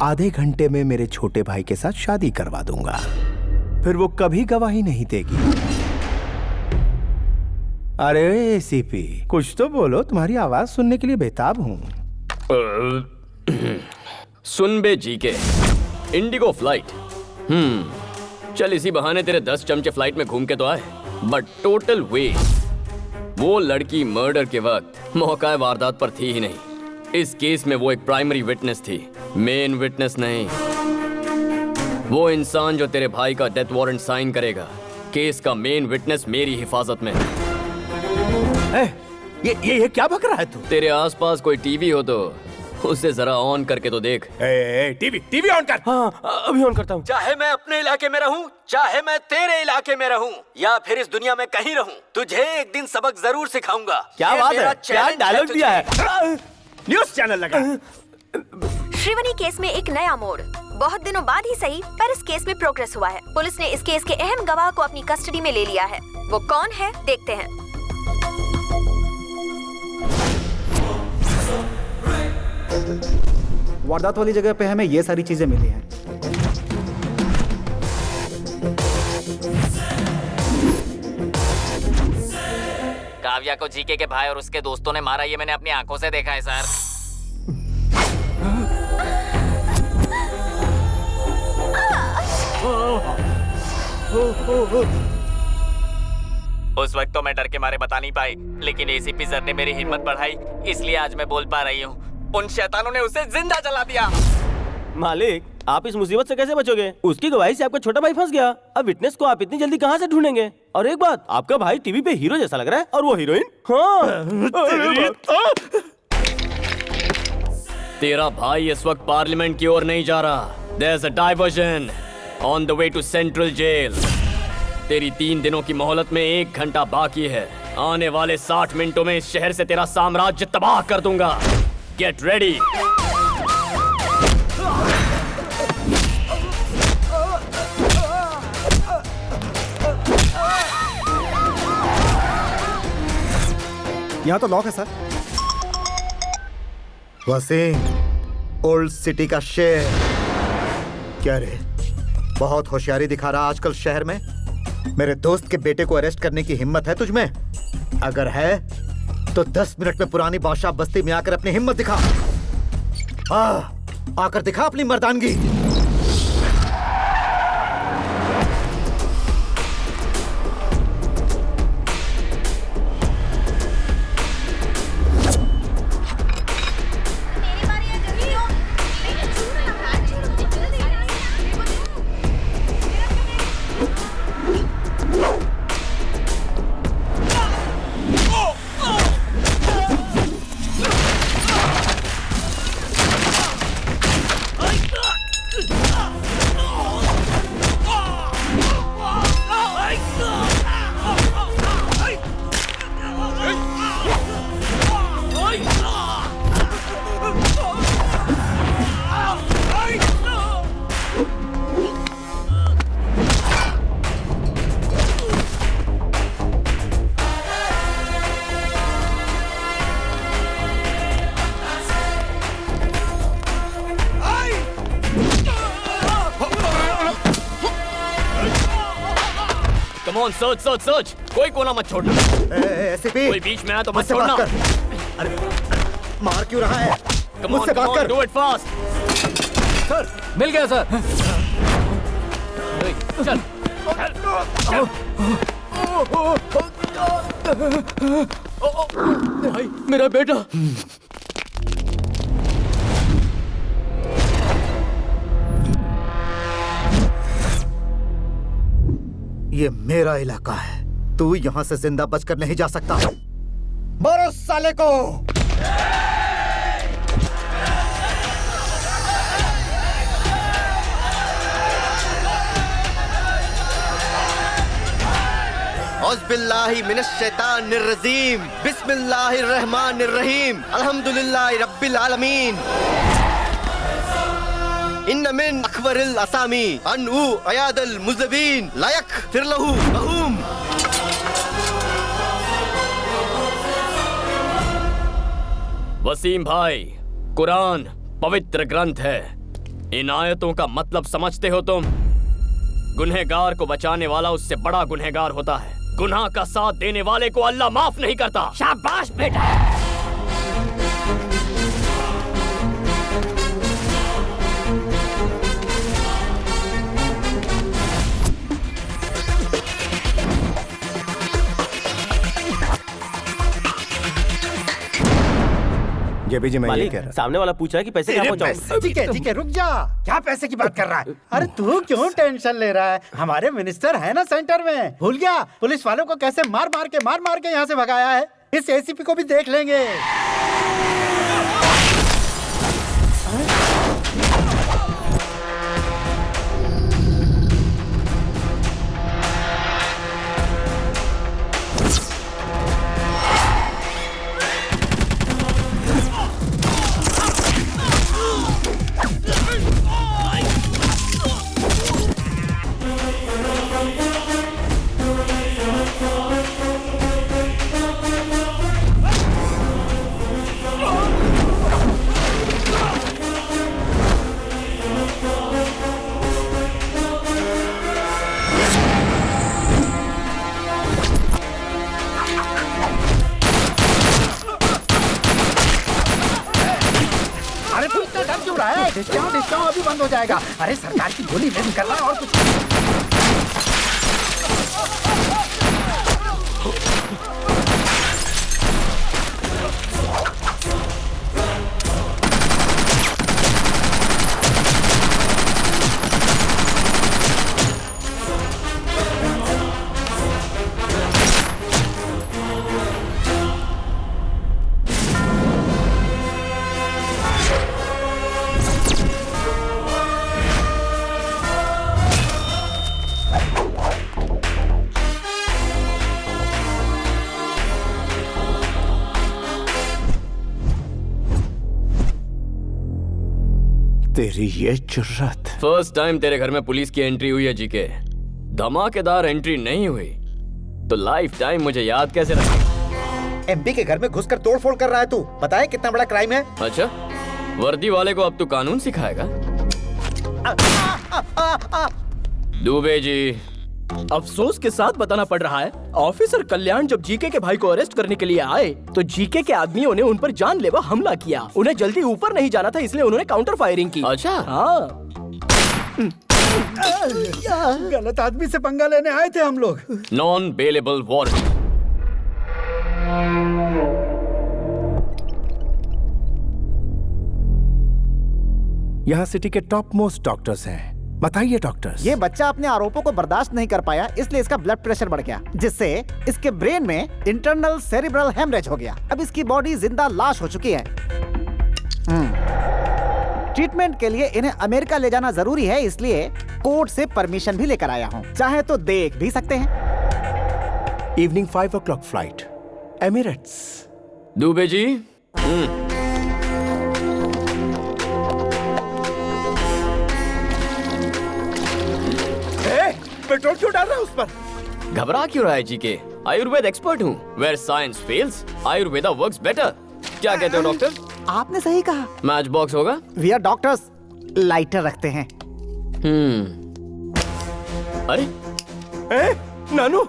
आधे घंटे में मेरे छोटे भाई के साथ शादी करवा दूंगा, फिर वो कभी गवाही नहीं देगी। अरे एसीपी कुछ तो बोलो, तुम्हारी आवाज सुनने के लिए बेताब हूं। सुन बे जीके, इंडिगो फ्लाइट। चल इसी बहाने तेरे 10 चमचे फ्लाइट में घूम के तो आए, बट टोटल वेस्ट। वो लड़की मर्डर के वक्त मौका वारदात पर थी ही नहीं। इस केस में वो एक प्राइमरी विटनेस थी, मेन विटनेस नहीं। वो इंसान जो तेरे भाई का डेथ वारंट साइन करेगा, केस का मेन विटनेस मेरी हिफाजत में। ये क्या बक रहा है तू? तेरे आसपास कोई टीवी हो तो उसे जरा ऑन करके तो देख। टीवी ऑन कर। हाँ, अभी ऑन करता हूँ। चाहे मैं अपने इलाके में रहूं, चाहे मैं तेरे इलाके में रहूं, या फिर इस दुनिया में कहीं रहूं, तुझे एक दिन सबक जरूर सिखाऊंगा। क्या बात है? क्या डायलॉग दिया है? न्यूज़ चैनल लगा। श्रीवनी केस में एक नया मोड़। बहुत दिनों बाद ही सही, पर इस केस में प्रोग्रेस हुआ है। पुलिस ने इस केस के अहम गवाह को अपनी कस्टडी में ले लिया है। वो कौन है देखते हैं। वारदात वाली जगह पे हमें ये सारी चीजें मिली हैं। काव्या को जीके के भाई और उसके दोस्तों ने मारा, ये मैंने अपनी आंखों से देखा है सर। उस वक्त तो मैं डर के मारे बता नहीं पाई, लेकिन एसीपी सर ने मेरी हिम्मत बढ़ाई, इसलिए आज मैं बोल पा रही हूँ। उन शैतानों ने उसे जिंदा जला दिया। मालिक, आप इस मुसीबत से कैसे बचोगे? उसकी गवाही से आपका छोटा भाई फंस गया। अब विटनेस को आप इतनी जल्दी कहाँ से ढूंढेंगे? और एक बात, आपका भाई टीवी पे हीरो जैसा लग रहा है और वो हीरोइन। हाँ। तेरा भाई इस वक्त पार्लियामेंट की ओर नहीं जा रहा। There's a diversion on the way to Central Jail. तेरी 3 दिनों की मोहलत में 1 घंटा बाकी है। आने वाले 60 मिनटों में इस शहर से तेरा साम्राज्य तबाह कर दूंगा। Get ready. यहाँ तो लॉक है सर। वसीम, ओल्ड सिटी का शेर। क्या रे, बहुत होशियारी दिखा रहा आजकल शहर में। मेरे दोस्त के बेटे को अरेस्ट करने की हिम्मत है तुझमें? अगर है तो 10 मिनट में पुरानी बादशाह बस्ती में आकर अपनी हिम्मत दिखा। आकर दिखा अपनी मर्दानगी। सर्च सर्च सर्च, कोई कोना मत छोड़ना। एसीपी, कोई बीच में आया तो मत छोड़ना। अरे मार क्यों रहा है? मुझसे बात कर। Do it fast. सर मिल गया सर। चल भाई, मेरा बेटा। ये मेरा इलाका है, तू यहाँ से जिंदा बचकर नहीं जा सकता। मारो साले को। औज़बिल्लाहि मिनश्शैतानिर्रजीम, बिस्मिल्लाहिर्रहमानिर्रहीम, अल्हम्दुलिल्लाहि रब्बिल आलमीन। इन्न मिन अकबरिल असामी अनउ अयादल मुज़बिन लायक फिरलहु अहूम। वसीम भाई, कुरान पवित्र ग्रंथ है। इन आयतों का मतलब समझते हो तुम? गुनहगार को बचाने वाला उससे बड़ा गुनहगार होता है। गुनाह का साथ देने वाले को अल्लाह माफ नहीं करता। शाबाश बेटा। जेबी जी, मैं ये कह रहा सामने वाला पूछा है कि पैसे कहाँ पहुँचाऊं? ठीक है, रुक जा। क्या पैसे की बात कर रहा है? अरे तू क्यों टेंशन ले रहा है? हमारे मिनिस्टर है ना सेंटर में, भूल गया? पुलिस वालों को कैसे मार मार के यहाँ से भगाया है। इस एसीपी को भी देख लेंगे। डिस्काउंट अभी बंद हो जाएगा। अरे सरकार की गोली में कर रहा है और कुछ। तेरी ये जुर्रत। फर्स्ट टाइम तेरे घर में पुलिस की एंट्री हुई है जीके। धमाकेदार एंट्री नहीं हुई तो लाइफ टाइम मुझे याद कैसे रखेगा? एमपी के घर में घुसकर तोड़फोड़ कर रहा है तू। पता है कितना बड़ा क्राइम है? अच्छा, वर्दी वाले को अब तू कानून सिखाएगा? दुबे जी, अफसोस के साथ बताना पड़ रहा है, ऑफिसर कल्याण जब जीके के भाई को अरेस्ट करने के लिए आए तो जीके के आदमियों ने उन पर जानलेवा हमला किया। उन्हें जल्दी ऊपर नहीं जाना था, इसलिए उन्होंने काउंटर फायरिंग की। अच्छा, हाँ। गलत आदमी से पंगा लेने आए थे हम लोग। Non bailable warrant. यहाँ सिटी के टॉप मोस्ट डॉक्टर्स हैं। बताइए डॉक्टर्स। ये बच्चा अपने आरोपों को बर्दाश्त नहीं कर पाया, इसलिए इसका ब्लड प्रेशर बढ़ गया, जिससे इसके ब्रेन में इंटरनल सेरिब्रल हेमरेज हो गया। अब इसकी बॉडी जिंदा लाश हो चुकी है। ट्रीटमेंट के लिए इन्हें अमेरिका ले जाना जरूरी है, इसलिए कोर्ट से परमिशन भी लेकर आया हूँ। चाहे तो देख भी सकते हैं। Evening 5 o'clock flight, Emirates. Dubey ji, petrol क्यों डाल रहा है उस पर? घबरा क्यों रहा है जीके? आयुर्वेद एक्सपर्ट हूँ। Where science fails, Ayurveda works better. क्या कहते हो डॉक्टर? आपने सही कहा। मैच बॉक्स होगा? वी आर डॉक्टर्स, लाइटर रखते हैं। अरे नानू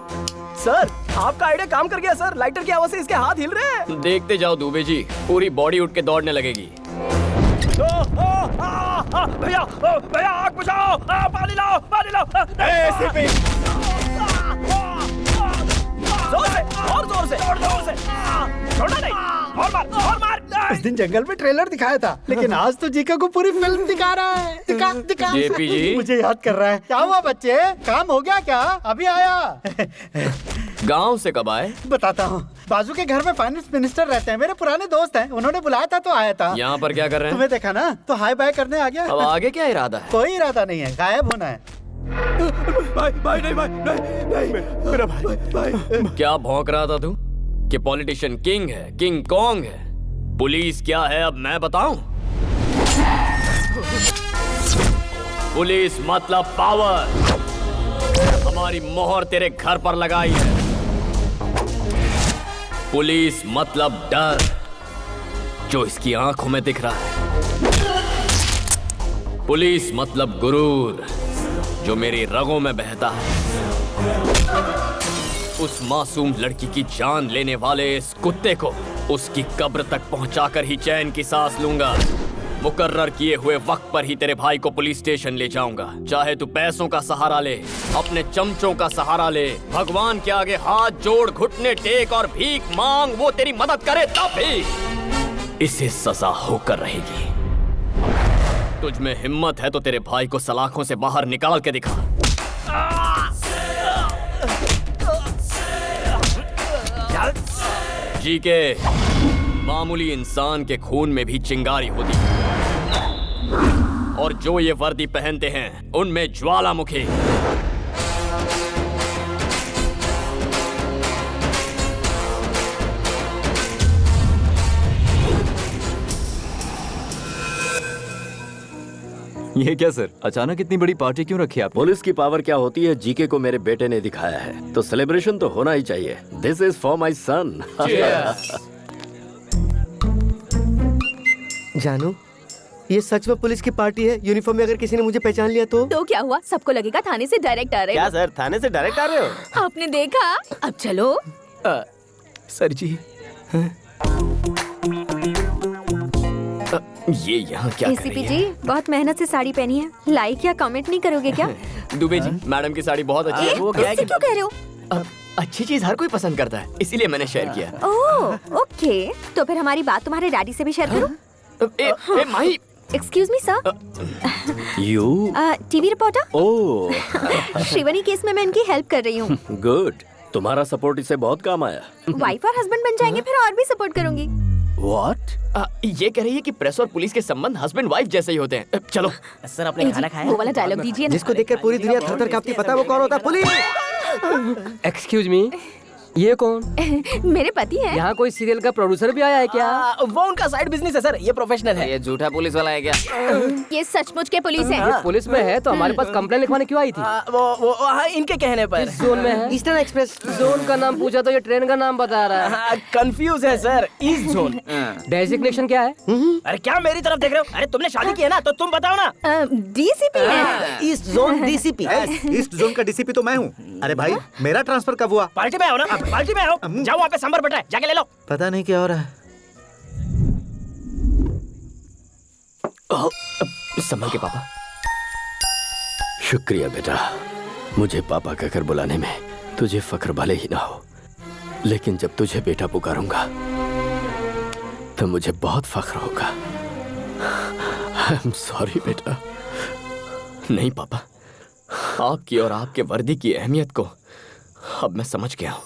सर, आपका आइडिया काम कर गया सर। लाइटर की आवाज से इसके हाथ हिल रहे हैं। देखते जाओ दुबे जी, पूरी बॉडी उठ के दौड़ने लगेगी। भैया भैया, आग बुझाओ, पानी लाओ, पानी लाओ। जोर से, और जोर से, और जोर से। छोड़ना नहीं, और मार, और मार। उस दिन जंगल में ट्रेलर दिखाया था, लेकिन आज तो जीके को पूरी फिल्म दिखा रहा है। दिखा दिखा। जेपी जी, मुझे याद कर रहा है। क्या हुआ बच्चे, काम हो गया क्या? अभी आया। गांव से कब आए? बताता हूँ। बाजू के घर में फाइनेंस मिनिस्टर रहते हैं, मेरे पुराने दोस्त हैं। उन्होंने बुलाया था तो आया था। यहाँ पर क्या कर रहे हैं? तुम्हें देखा ना तो हाय बाय करने आ गया। अब आगे क्या इरादा है? कोई इरादा नहीं है, गायब होना है। भाई भाई नहीं भाई नहीं मेरा भाई क्या भौंक रहा था तू कि पॉलिटिशियन किंग है, किंग कॉन्ग है? पुलिस क्या है अब मैं बताऊं? पुलिस मतलब पावर। हमारी मोहर तेरे घर पर लगाई है। पुलिस मतलब डर जो इसकी आंखों में दिख रहा है। पुलिस मतलब गुरूर जो मेरी रगों में बहता है। उस मासूम लड़की की जान लेने वाले इस कुत्ते को उसकी कब्र तक पहुंचाकर ही चैन की सांस लूंगा। मुकर्रर किए हुए वक्त पर ही तेरे भाई को पुलिस स्टेशन ले जाऊंगा। चाहे तू पैसों का सहारा ले, अपने चमचों का सहारा ले, भगवान के आगे हाथ जोड़, घुटने टेक और भीख मांग, वो तेरी मदद करे तब भी इसे सजा होकर रहेगी। तुझ में हिम्मत है तो तेरे भाई को सलाखों से बाहर निकाल के दिखा। जी के मामूली इंसान के खून में भी चिंगारी होती है और जो ये वर्दी पहनते हैं उनमें ज्वालामुखी। ये क्या सर, अचानक इतनी बड़ी पार्टी क्यों रखी आप? पुलिस की पावर क्या होती है जीके को मेरे बेटे ने दिखाया है, तो सेलिब्रेशन तो होना ही चाहिए। दिस इज फॉर माई सन। जानू, ये सच में पुलिस की पार्टी है? यूनिफॉर्म में अगर किसी ने मुझे पहचान लिया तो क्या हुआ? सबको लगेगा थाने से डायरेक्ट आ रहे हो। क्या सर, थाने से डायरेक्ट आ रहे हो? आपने देखा? अब चलो। सर जी ये यहाँ क्या कर एसीपी रही जी, बहुत मेहनत से साड़ी पहनी है, लाइक या कमेंट नहीं करोगे क्या? दुबे जी, मैडम की साड़ी बहुत अच्छी है। वो क्या क्यों कह रहे हो? अच्छी चीज हर कोई पसंद करता है, इसीलिए मैंने शेयर किया। ओह ओके, तो फिर हमारी बात तुम्हारे डैडी से भी शेयर करो। Mahi, excuse me sir. U TV reporter. Oh Shrivani case में मैं इनकी हेल्प कर रही हूँ। गुड, तुम्हारा सपोर्ट इससे बहुत काम आया। वाइफ और हस्बैंड बन जाएंगे फिर और भी सपोर्ट करूंगी। What? ये कह रही है कि प्रेस और पुलिस के संबंध हस्बैंड वाइफ जैसे ही होते हैं। चलो सर, आपने खाना खाया? वो वाला डायलॉग दीजिए ना। जिसको देखकर पूरी दुनिया थर-थर कांपती, पता है वो कौन होता है? पुलिस। एक्सक्यूज मी, ये कौन? मेरे पति हैं। यहाँ कोई सीरियल का प्रोड्यूसर भी आया है क्या? वो उनका साइड बिजनेस है सर, ये प्रोफेशनल है। ये झूठा पुलिस वाला है क्या? ये सचमुच के पुलिस है। ये पुलिस में है तो हमारे पास कंप्लेन लिखवाने क्यों आई थी? वो इनके कहने पर। किस जोन में है? ईस्टर्न एक्सप्रेस जोन का नाम पूछा तो ये ट्रेन का नाम बता रहा है। कंफ्यूज है सर, ईस्ट जोन। डेजिग्नेशन क्या है? अरे क्या मेरी तरफ देख रहे हो? अरे तुमने शादी की है ना, तो तुम बताओ ना। डीसीपी है। East zone DCP. East zone का डीसीपी तो मैं हूँ। अरे भाई, मेरा ट्रांसफर कब हुआ? पार्टी में आओ ना, पार्टी में आओ। जाओ वहाँ पे सांबर बटा है, जाके ले लो। पता नहीं क्या हो रहा है। संभल के पापा। शुक्रिया बेटा, मुझे पापा कहकर बुलाने में तुझे फख्र भले ही ना हो, लेकिन जब तुझे बेटा पुकारूंगा तो मुझे बहुत फख्र होगा। आई एम सॉरी बेटा। नहीं पापा, आपकी और आपके वर्दी की अहमियत को अब मैं समझ गया हूँ।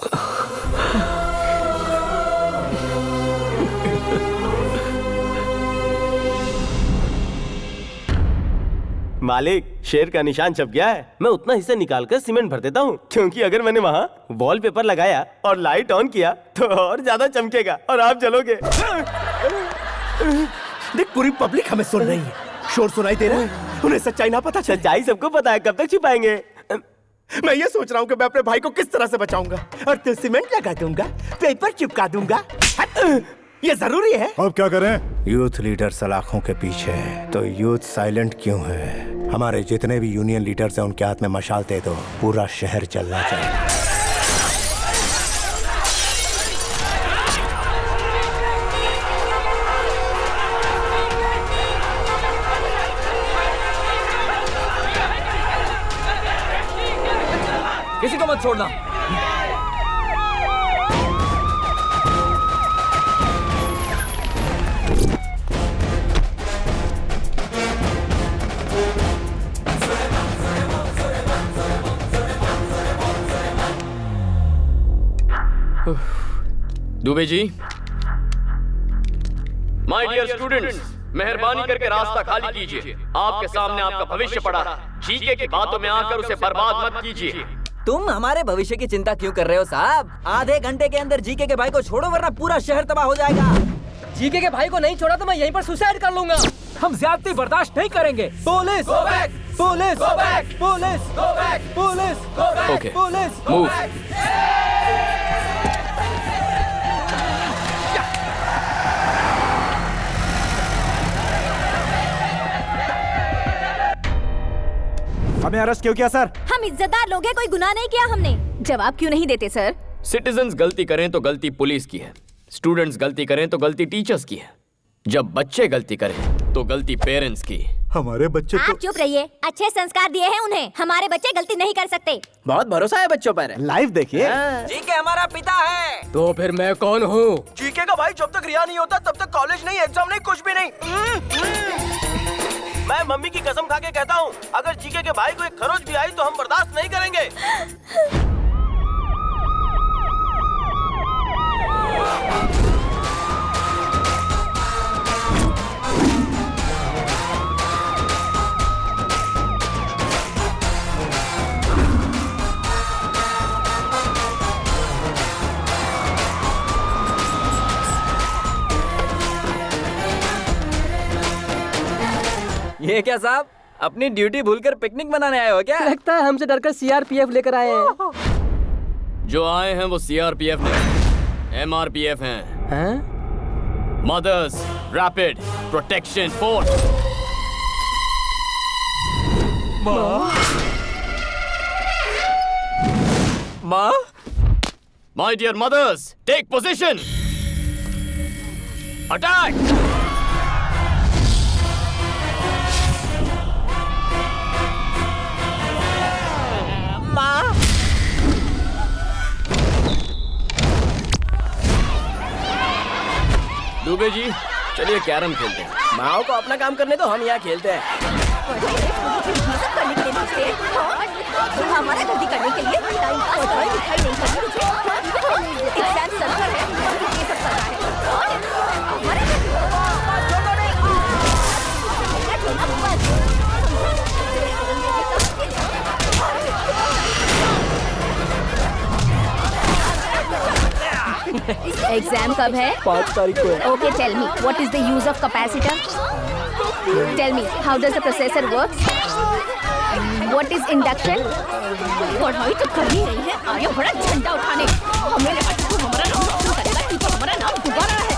मालिक, शेर का निशान छप गया है। मैं उतना हिस्सा निकाल कर सीमेंट भर देता हूँ, क्योंकि अगर मैंने वहाँ वॉलपेपर लगाया और लाइट ऑन किया तो और ज्यादा चमकेगा और आप जलोगे। देख, पूरी पब्लिक हमें सुन रही है, शोर सुनाई दे रहा है। उन्हें सच्चाई ना पता चल। सच्चाई सबको पता है, कब तक छिपाएंगे? मैं ये सोच रहा हूँ कि मैं अपने भाई को किस तरह से बचाऊंगा। और तो सीमेंट लगा दूंगा, पेपर चिपका दूंगा। ये जरूरी है। अब क्या करें? यूथ लीडर सलाखों के पीछे है, तो यूथ साइलेंट क्यों है? हमारे जितने भी यूनियन लीडर्स हैं उनके हाथ में मशाल दे दो, पूरा शहर चलना चाहिए। किसी को मत छोड़ना। Dubey ji, my dear students, मेहरबानी करके रास्ता खाली कीजिए। आपके सामने आपका भविष्य पड़ा है। जीके की बातों में आकर उसे बर्बाद मत कीजिए। तुम हमारे भविष्य की चिंता क्यों कर रहे हो साहब? आधे घंटे के अंदर जीके के भाई को छोड़ो वरना पूरा शहर तबाह हो जाएगा। जीके के भाई को नहीं छोड़ा तो मैं यहीं पर सुसाइड कर लूंगा। हम ज्यादती बर्दाश्त नहीं करेंगे। Police! Go back! Police! Go back! Police! Go back! Police! Go back! Okay. Police! Move. हमें अरेस्ट क्यों किया सर? हम इज्जतदार लोग हैं, कोई गुनाह नहीं किया हमने। जवाब क्यों नहीं देते सर? सिटीजन्स गलती करें तो गलती पुलिस की है, स्टूडेंट्स गलती करें तो गलती टीचर्स की है, जब बच्चे गलती करें तो गलती पेरेंट्स की। हमारे बच्चे आप चुप रहिए, अच्छे संस्कार दिए हैं उन्हें। हमारे बच्चे गलती नहीं कर सकते। बहुत भरोसा है बच्चों पर। लाइव देखिए। जीके हमारा पिता है। तो फिर मैं कौन हूँ? जीके का भाई जब तक रिहा नहीं होता तब तक कॉलेज नहीं, एग्जाम नहीं, कुछ भी नहीं। मैं मम्मी की कसम खा के कहता हूँ, अगर जीके के भाई को एक खरोच भी आई तो हम बर्दाश्त नहीं करेंगे। ये क्या साहब, अपनी ड्यूटी भूलकर पिकनिक मनाने आए हो क्या? लगता है हमसे डरकर सीआरपीएफ लेकर आए हैं। जो आए हैं वो सीआरपीएफ नहीं, एमआरपीएफ हैं। Mothers rapid protection force. माँ? My dear mothers, take position. Attack! माँ? दुबे जी, चलिए कैरम खेलते हैं। माओ को अपना काम करने दो, हम यहाँ खेलते हैं। हमारा गलती करने के लिए टाइम पास और दिखाई नहीं करनी। एग्जाम सर्वर है, ये सब कर रहा है। एग्जाम कब है? 5 तारीख को है। Okay, tell me, what is the use of capacitor? Tell me, how does the processor work? What is induction? पढ़ाई तो कर ही रही है, आया बड़ा झंडा उठाने। हमें लगा कि तू हमारा नाम रोशन करेगा, तू तो हमारा नाम दोबारा है।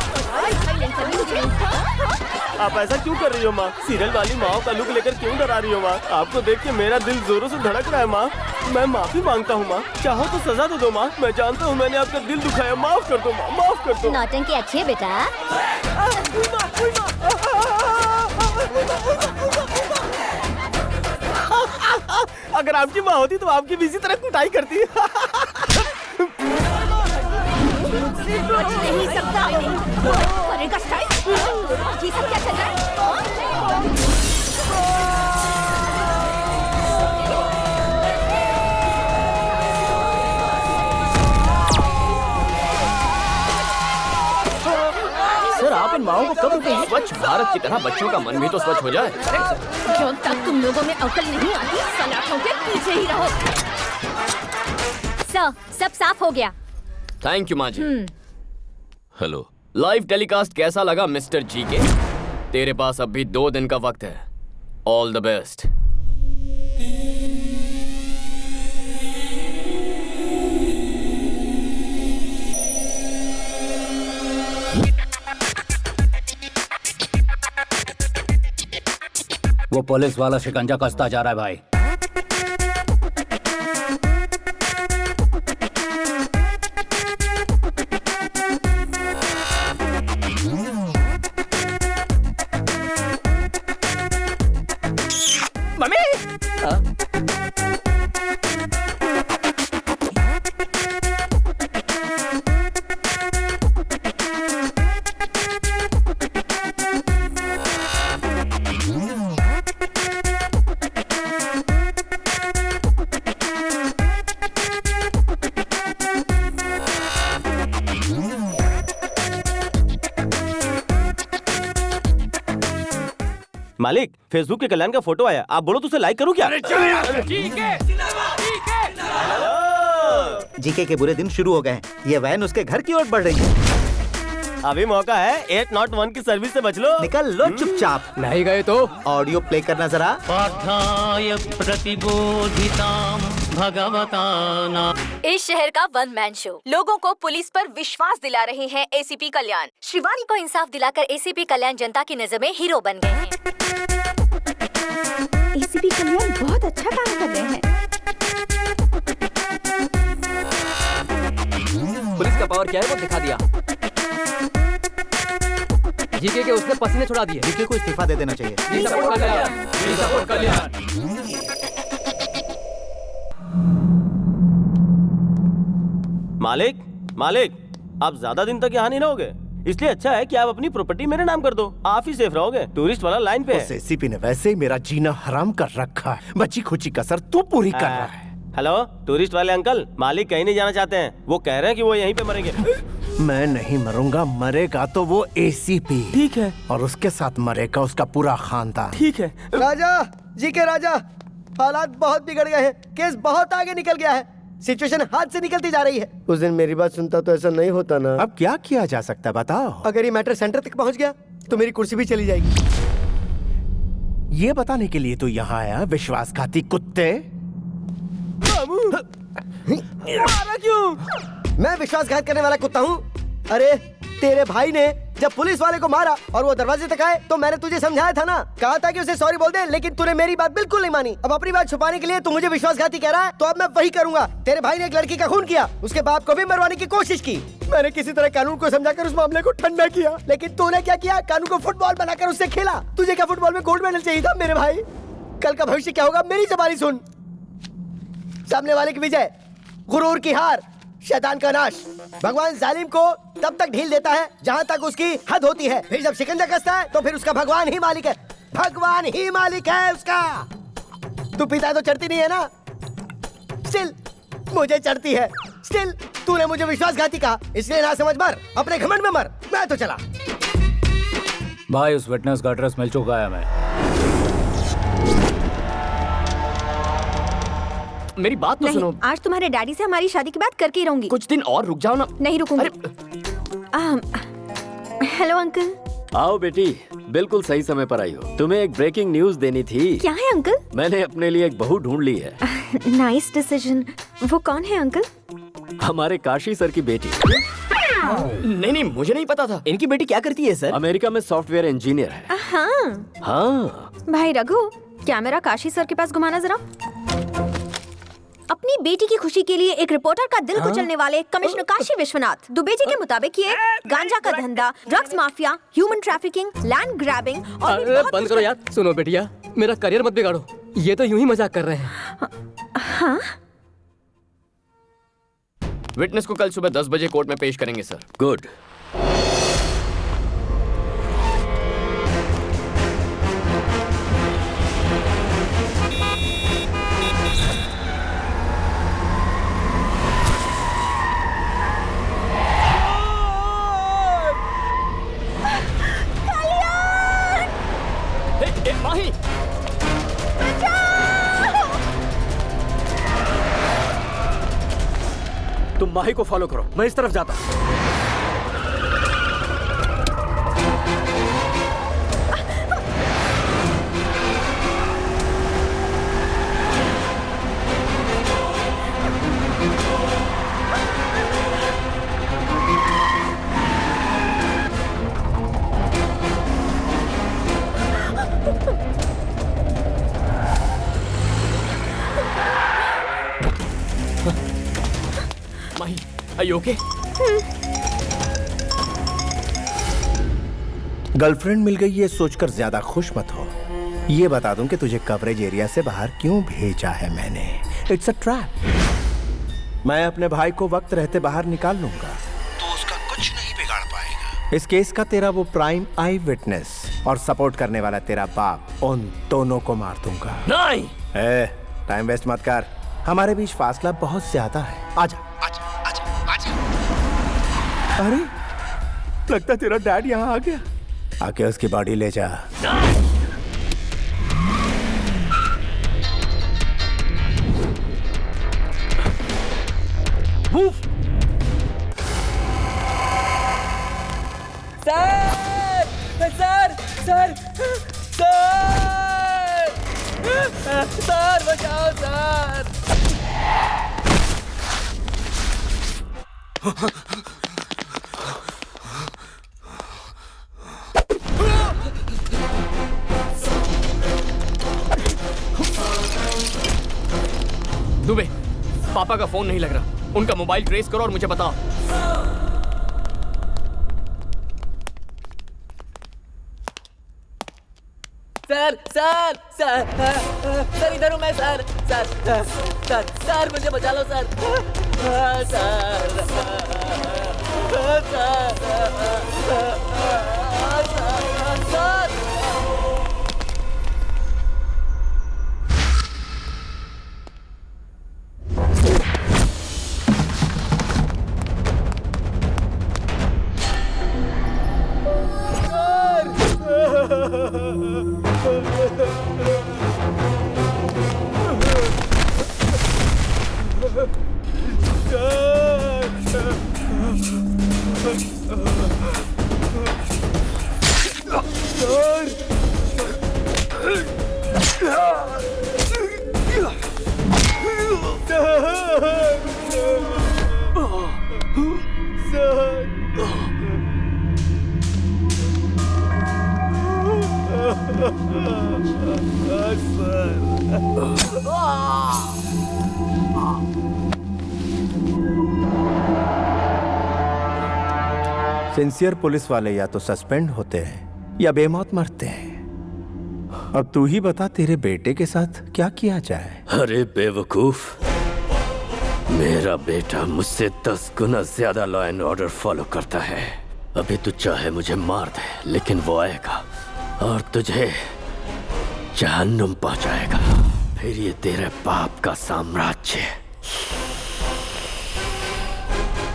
आप ऐसा क्यों कर रही हो माँ? सीरियल वाली माँ का लुक लेकर क्यों डरा रही हो माँ? आपको देख के मेरा दिल जोरों से धड़क रहा है माँ। मैं माफी मांगता हूँ माँ, चाहो तो सजा दे दो माँ। मैं जानता हूँ मैंने आपका दिल दुखाया, माफ कर दो माँ, माफ कर दो। नौटंकी अच्छी है बेटा। अगर आपकी माँ होती तो आपकी भी इसी तरह कुटाई करती। बच नहीं सकता। करेगा स्टाइल। ये सब क्या चल रहा है? सर, आप इन माओं को कब रुकेंगे? स्वच्छ भारत की तरह बच्चों का मन भी तो स्वच्छ हो जाए। जब तक तुम लोगों में अकल नहीं आती, सलाखों के पीछे ही रहो। सर, सब साफ हो गया। थैंक यू माँ जी। हेलो, लाइव टेलीकास्ट कैसा लगा मिस्टर जीके? तेरे पास अब भी 2 दिन का वक्त है। All the best. वो पुलिस वाला शिकंजा कसता जा रहा है भाई। मालिक, फेसबुक के कल्याण का फोटो आया, आप बोलो तो उसे लाइक करूं क्या? जीके के बुरे दिन शुरू हो गए हैं। ये वैन उसके घर की ओर बढ़ रही है। अभी मौका है, 801 की सर्विस से बच लो। निकल लो चुपचाप। नहीं गए तो ऑडियो प्ले करना जरा। पाठाय प्रतिबोधितां भगवता ना। इस शहर का वन मैन शो लोगों को पुलिस पर विश्वास दिला रहे हैं एसीपी कल्याण। शिवानी को इंसाफ दिलाकर एसीपी कल्याण जनता की नजर में हीरो बन गए हैं। एसीपी कल्याण बहुत अच्छा काम कर रहे हैं। पुलिस का पावर क्या है वो दिखा दिया। जीके के उसने पसीने छुड़ा दिए। जीके को इस्तीफा दे देना चाहिए। मालिक, आप ज्यादा दिन तक यहाँ नहीं रहोगे, इसलिए अच्छा है कि आप अपनी प्रॉपर्टी मेरे नाम कर दो, आप ही सेफ रहोगे। टूरिस्ट वाला लाइन पे है। एसीपी ने वैसे ही मेरा जीना हराम कर रखा है, बची खुची कसर तू पूरी कर रहा है। हेलो, टूरिस्ट वाले अंकल, मालिक कहीं नहीं जाना चाहते हैं, वो कह रहे हैं कि वो यहीं पे मरेंगे। मैं नहीं मरूंगा, मरेगा तो वो एसीपी। ठीक है। और उसके साथ मरेगा उसका पूरा खानदान। ठीक है। राजा जी के राजा, हालात बहुत बिगड़ गए हैं, केस बहुत आगे निकल गया है, सिचुएशन हाथ से निकलती जा रही है। उस दिन मेरी बात सुनता तो ऐसा नहीं होता ना। अब क्या किया जा सकता है बताओ? अगर ये मैटर सेंटर तक पहुंच गया तो मेरी कुर्सी भी चली जाएगी। ये बताने के लिए तो यहाँ आया, विश्वासघाती कुत्ते। मारा क्यों? मैं विश्वासघात करने वाला कुत्ता हूँ? अरे तेरे भाई ने जब पुलिस वाले को मारा और वो दरवाजे तक आए तो मैंने तुझे समझाया था ना, कहा था कि उसे सॉरी बोल दे, लेकिन तूने मेरी बात बिल्कुल नहीं मानी। अब अपनी बात छुपाने के लिए तू मुझे विश्वासघाती कह रहा है, तो अब मैं वही करूंगा। तेरे भाई ने एक लड़की का खून किया, उसके बाप को भी मरवाने की कोशिश की। मैंने किसी तरह कानून को समझाकर उस मामले को ठंडा किया, लेकिन तूने क्या किया? कानून को फुटबॉल बनाकर उससे खेला। तुझे क्या फुटबॉल में गोल्ड मेडल चाहिए था मेरे भाई? कल का भविष्य क्या होगा मेरी ज़बानी सुन। सामने वाले की विजय, गुरूर की हार, शैतान का नाश। भगवान जालिम को तब तक ढील देता है जहाँ तक उसकी हद होती है, फिर जब शिकंजा कसता है तो फिर उसका भगवान ही मालिक है। भगवान ही मालिक है उसका। तू पीता है तो चढ़ती नहीं है ना? स्टिल मुझे चढ़ती है। स्टिल तूने मुझे विश्वासघाती कहा, इसलिए ना समझ मर, अपने घमंड में मर। मैं तो चला। भाई उस विटनेस का एड्रेस मिल चुका है हमें। मेरी बात तो सुनो। आज तुम्हारे डैडी से हमारी शादी की बात करके ही रहूंगी। कुछ दिन और रुक जाओ ना। नहीं रुकूंगी। Hello uncle. आओ बेटी, बिल्कुल सही समय पर आई हो। तुम्हें एक ब्रेकिंग न्यूज देनी थी। क्या है अंकल? मैंने अपने लिए एक बहू ढूंढ ली है। Nice decision. वो कौन है अंकल? हमारे काशी सर की बेटी। नहीं, मुझे नहीं पता था। इनकी बेटी क्या करती है सर? अमेरिका में सॉफ्टवेयर इंजीनियर है। हाँ भाई रघु, कैमरा काशी सर के पास घुमाना जरा। अपनी बेटी की खुशी के लिए एक रिपोर्टर का दिल कुचलने वाले कमिश्नर काशी विश्वनाथ दुबे जी के मुताबिक ये गांजा का धंधा, drugs mafia, human trafficking, land grabbing और भी बहुत बंद करो यार। सुनो बेटिया, मेरा करियर मत बिगाड़ो। ये तो यूं ही मजाक कर रहे हैं। हाँ? विटनेस को कल सुबह 10 बजे कोर्ट में पेश करेंगे सर। गुड। माही, तुम माही को फॉलो करो, मैं इस तरफ जाता हूँ। माही, are you okay? गर्लफ्रेंड मिल गई ये सोचकर ज्यादा खुश मत हो। ये बता दूं कि तुझे कवरेज एरिया से बाहर क्यों भेजा है मैंने। It's a trap. मैं अपने भाई को वक्त रहते बाहर निकाल लूंगा तो उसका कुछ नहीं बिगाड़ पाएगा। इस केस का तेरा वो प्राइम आई विटनेस और सपोर्ट करने वाला तेरा बाप, उन दोनों को मार दूंगा। नहीं। टाइम वेस्ट मत कर, हमारे बीच फासला बहुत ज्यादा है। आजा आजा आजा आजा। अरे लगता तेरा डैड यहाँ आ गया। आके उसकी बॉडी ले जा। Move. Sir sir sir sir sir बचाओ सर। दुबे, पापा का फोन नहीं लग रहा। उनका मोबाइल ट्रेस करो और मुझे बताओ। सर सर सर सर इधर हूँ मैं सर सर सर सर मुझे बचा लो सर सर। सिंसियर पुलिस वाले या तो सस्पेंड होते हैं या बेमौत मरते हैं। अब तू ही बता, तेरे बेटे के साथ क्या किया जाए? अरे बेवकूफ, मेरा बेटा मुझसे 10 गुना ज्यादा लॉ एंड ऑर्डर फॉलो करता है। अभी तू चाहे मुझे मार दे, लेकिन वो आएगा और तुझे जहन्नुम पहुंचाएगा। फिर ये तेरे बाप का साम्राज्य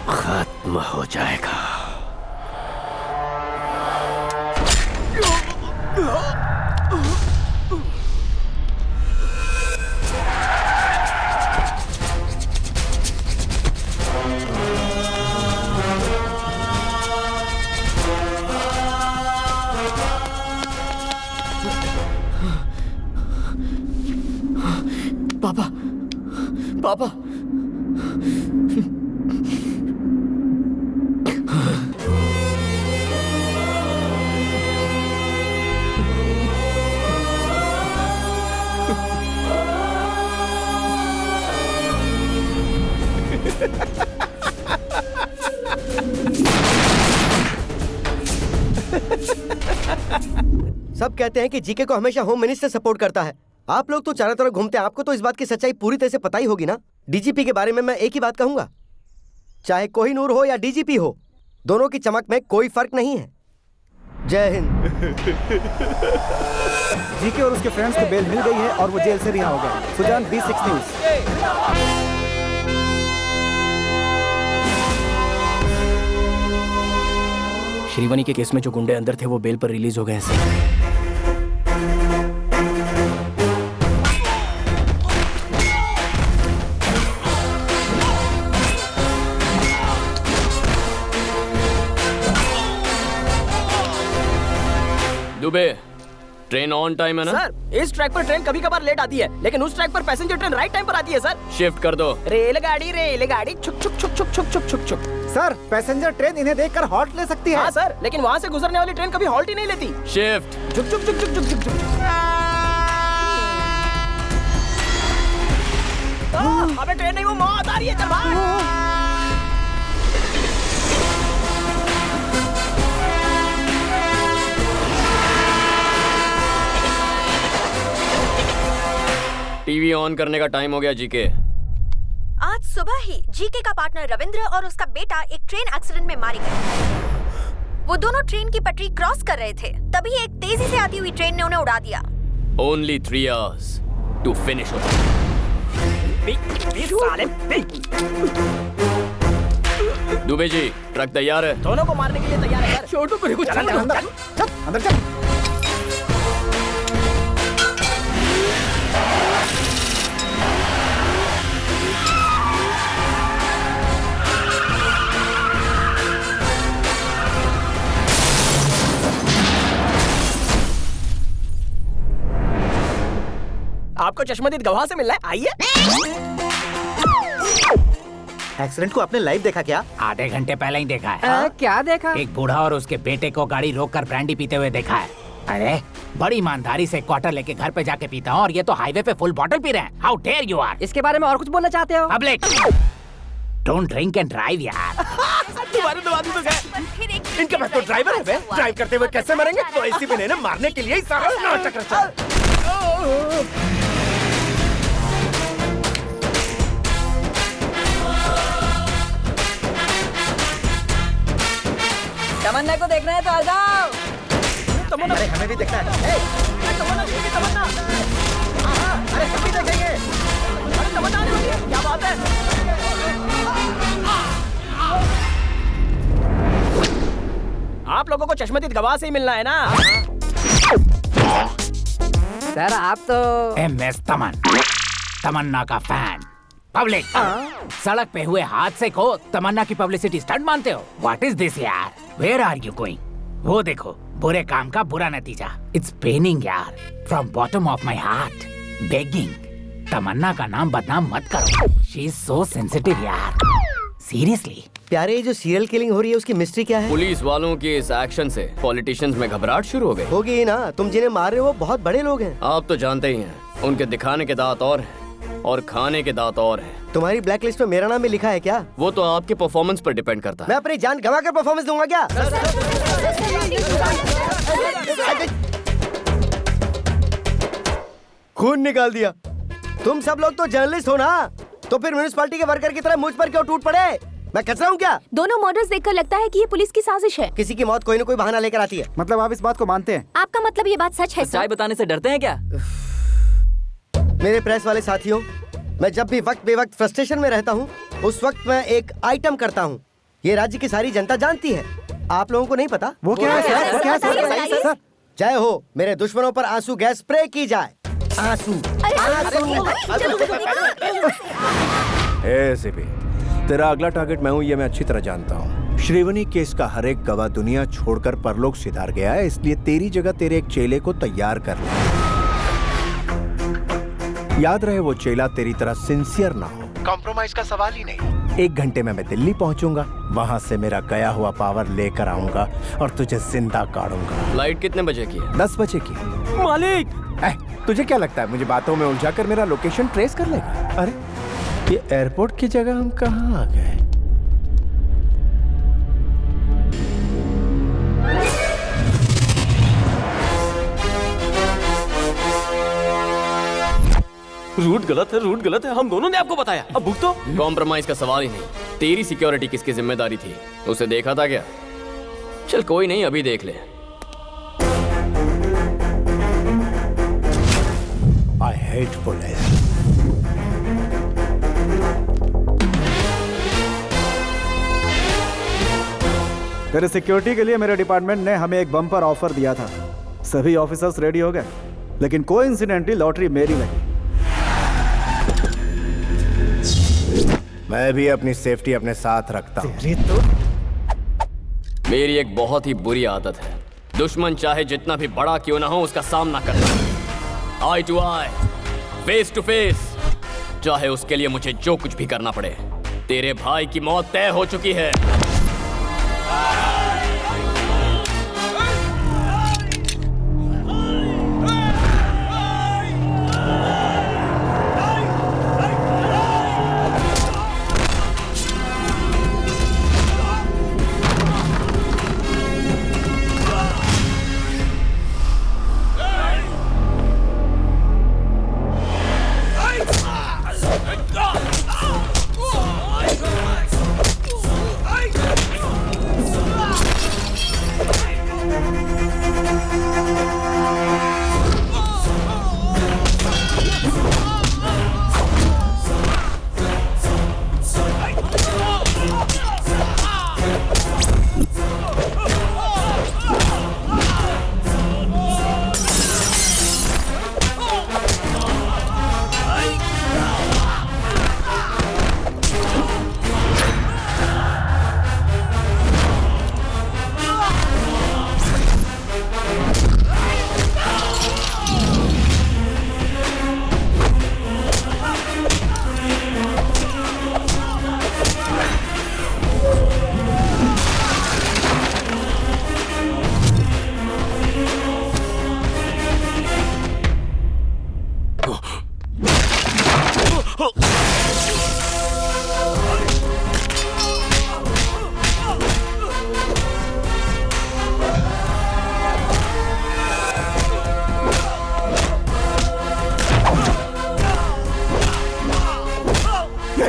खत्म हो जाएगा। पापा, पापा, सब कहते हैं कि जीके को हमेशा होम मिनिस्टर सपोर्ट करता है। आप लोग तो चारों तरफ घूमते हैं, आपको तो इस बात की सच्चाई पूरी तरह से पता ही होगी ना। डीजीपी के बारे में मैं एक ही बात कहूंगा, चाहे कोहिनूर हो या डीजीपी हो, दोनों की चमक में कोई फर्क नहीं है। जय हिंद। जीके और उसके फ्रेंड्स को बेल मिल गई है और वो जेल से रिहा हो गए। Sujan, B6 news. श्रीवनी के केस में जो गुंडे अंदर थे वो बेल पर रिलीज हो गए हैं sir. Dubey, train on time है ना? सर, इस ट्रैक पर ट्रेन कभी कभार लेट आती है, लेकिन उस ट्रैक पर पैसेंजर ट्रेन राइट टाइम पर आती है सर। शिफ्ट कर दो। रेलगाड़ी छुक छुक छुक छुक छुक छुक छुक छुक। सर, पैसेंजर ट्रेन इन्हें देखकर हॉल्ट ले सकती है। हाँ सर, लेकिन वहाँ से गुजरने वाली ट्रेन कभी हॉल्ट ही नहीं लेती। शिफ्ट। छुक छुक छुक छुक छुक छुक छुक। अबे ट्रेन नहीं, वो मौत आ रही है, चल भाग। टीवी ऑन करने का टाइम हो गया जीके। आज सुबह ही जीके का पार्टनर रविंद्र और उसका बेटा एक ट्रेन एक्सीडेंट में मारे गए। वो दोनों ट्रेन की पटरी क्रॉस कर रहे थे, तभी एक तेजी से आती हुई ट्रेन ने उन्हें उड़ा दिया। Only 3 hours to finish it. Dubey ji, truck तैयार है। दोनों को मारने के लिए तैयार है सर। छोटू को कुछ अंदर चल। आपको चश्मदीद गवाह से मिलना है, आइए। एक्सीडेंट को आपने लाइव देखा क्या? आधे घंटे पहले ही देखा है। क्या देखा? एक बूढ़ा और उसके बेटे को गाड़ी रोककर ब्रांडी पीते हुए देखा है। अरे बड़ी ईमानदारी से क्वार्टर लेके घर पे जाके पीता हूँ और ये तो हाईवे पे फुल बॉटल पी रहे हैं। How dare you are. इसके बारे में और कुछ बोलना चाहते हो? Public don't drink and drive यार। तुम्हारे दो आदमी तो गए। इनके पास तो ड्राइवर है बे। ड्राइव करते हुए कैसे मरेंगे? तो एसीपी ने मारने के लिए ही सारा नाटक रचा। तमन्ना को देखना है तो आ जाओ। अरे हमें भी देखना है। तमन्ना। अरे हम भी देखेंगे। अरे तमन्ना आने वाली है, क्या बात है? आप लोगों को चश्मदीद गवाह से ही मिलना है ना? सर आप तो MS तमन्ना का फैन। पब्लिक सड़क पे हुए हादसे को तमन्ना की पब्लिसिटी स्टंट मानते हो? व्हाट इज दिस यार? Where are you going? वो देखो, बुरे काम का बुरा नतीजा। इट्स पेनिंग यार, from bottom of my heart begging. Tamanna का नाम बदनाम मत करो। शी इज सो सेंसिटिव यार, सीरियसली। प्यारे, ये जो सीरियल किलिंग हो रही है उसकी मिस्ट्री क्या है? पुलिस वालों के इस एक्शन से पॉलिटिशियंस में घबराहट शुरू हो गई। होगी ही ना, तुम जिन्हें मार रहे हो वो बहुत बड़े लोग हैं। आप तो जानते ही हैं, उनके दिखाने के दांत और हैं और खाने के दांत और हैं। तुम्हारी ब्लैक लिस्ट में मेरा नाम भी लिखा है क्या? वो तो आपके परफॉर्मेंस पर डिपेंड करता है। मैं अपनी जान गंवा कर परफॉर्मेंस दूंगा क्या? खून निकाल दिया। तुम सब लोग तो जर्नलिस्ट हो ना, तो फिर म्युनिसिपैलिटी के वर्कर की तरह मुझ पर क्यों टूट पड़े? मैं कचरा हूँ क्या? दोनों मर्डर्स देखकर लगता है कि ये पुलिस की साजिश है। किसी की मौत कोई न कोई बहाना लेकर आती है। मतलब आप इस बात को मानते हैं? आपका मतलब ये बात सच है? सच्चाई बताने से डरते हैं क्या? मेरे प्रेस वाले साथियों, मैं जब भी वक्त बेवक्त फ्रस्ट्रेशन में रहता हूँ, उस वक्त मैं एक आइटम करता हूँ। ये राज्य की सारी जनता जानती है, आप लोगों को नहीं पता। वो क्या है सर? वो क्या है सर? जय हो, मेरे दुश्मनों पर आंसू गैस स्प्रे की जाए। आंसू। एसीपी, तेरा अगला टारगेट मैं हूँ, ये मैं अच्छी तरह जानता हूँ। श्रीवनी केस का हर एक गवाह दुनिया छोड़कर परलोक सिधार गया है, इसलिए तेरी जगह तेरे एक चेले को तैयार कर ले। याद रहे, वो चेला तेरी तरह सिंसियर ना हो। कॉम्प्रोमाइज का सवाल ही नहीं। 1 घंटे में मैं दिल्ली पहुंचूंगा, वहां से मेरा गया हुआ पावर लेकर आऊंगा और तुझे जिंदा काटूंगा। फ्लाइट कितने बजे की है? 10 बजे की। मालिक, तुझे क्या लगता है मुझे बातों में उलझाकर मेरा लोकेशन ट्रेस कर लेगा? अरे ये एयरपोर्ट की जगह हम कहाँ आ गए? रूट गलत है। हम दोनों ने आपको बताया, अब भुगतो। कॉम्प्रोमाइज का सवाल ही नहीं। तेरी सिक्योरिटी किसकी जिम्मेदारी थी? उसे देखा था क्या? चल कोई नहीं, अभी देख ले। I hate police. तेरे सिक्योरिटी के लिए मेरे डिपार्टमेंट ने हमें एक बम्पर ऑफर दिया था। सभी ऑफिसर्स रेडी हो गए, लेकिन कोइंसिडेंटली लॉटरी मेरी लगी। मैं भी अपनी सेफ्टी अपने साथ रखता हूँ। मेरी एक बहुत ही बुरी आदत है, दुश्मन चाहे जितना भी बड़ा क्यों ना हो उसका सामना करना, eye to eye, face to face, चाहे उसके लिए मुझे जो कुछ भी करना पड़े। तेरे भाई की मौत तय हो चुकी है।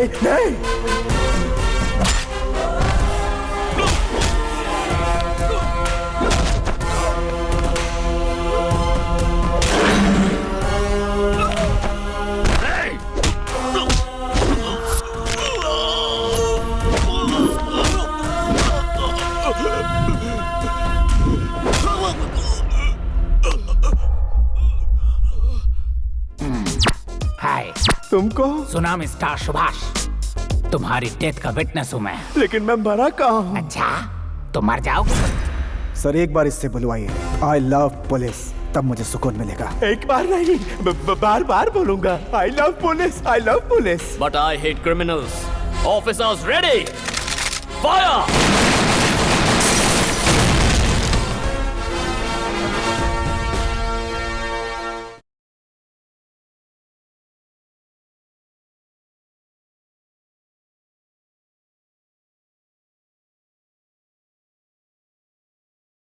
नहीं नहीं। हाय, तुमको सुना मिस्टर सुभाष, तुम्हारी डेथ का विटनेस हूँ मैं। लेकिन मैं मरा कहाँ हूँ? अच्छा, तो मर जाओगे। सर एक बार इससे बुलवाइए, आई लव पुलिस, तब मुझे सुकून मिलेगा। एक बार नहीं, बार बार बोलूंगा, I love police, I love police. But I hate criminals. Officers ready, fire.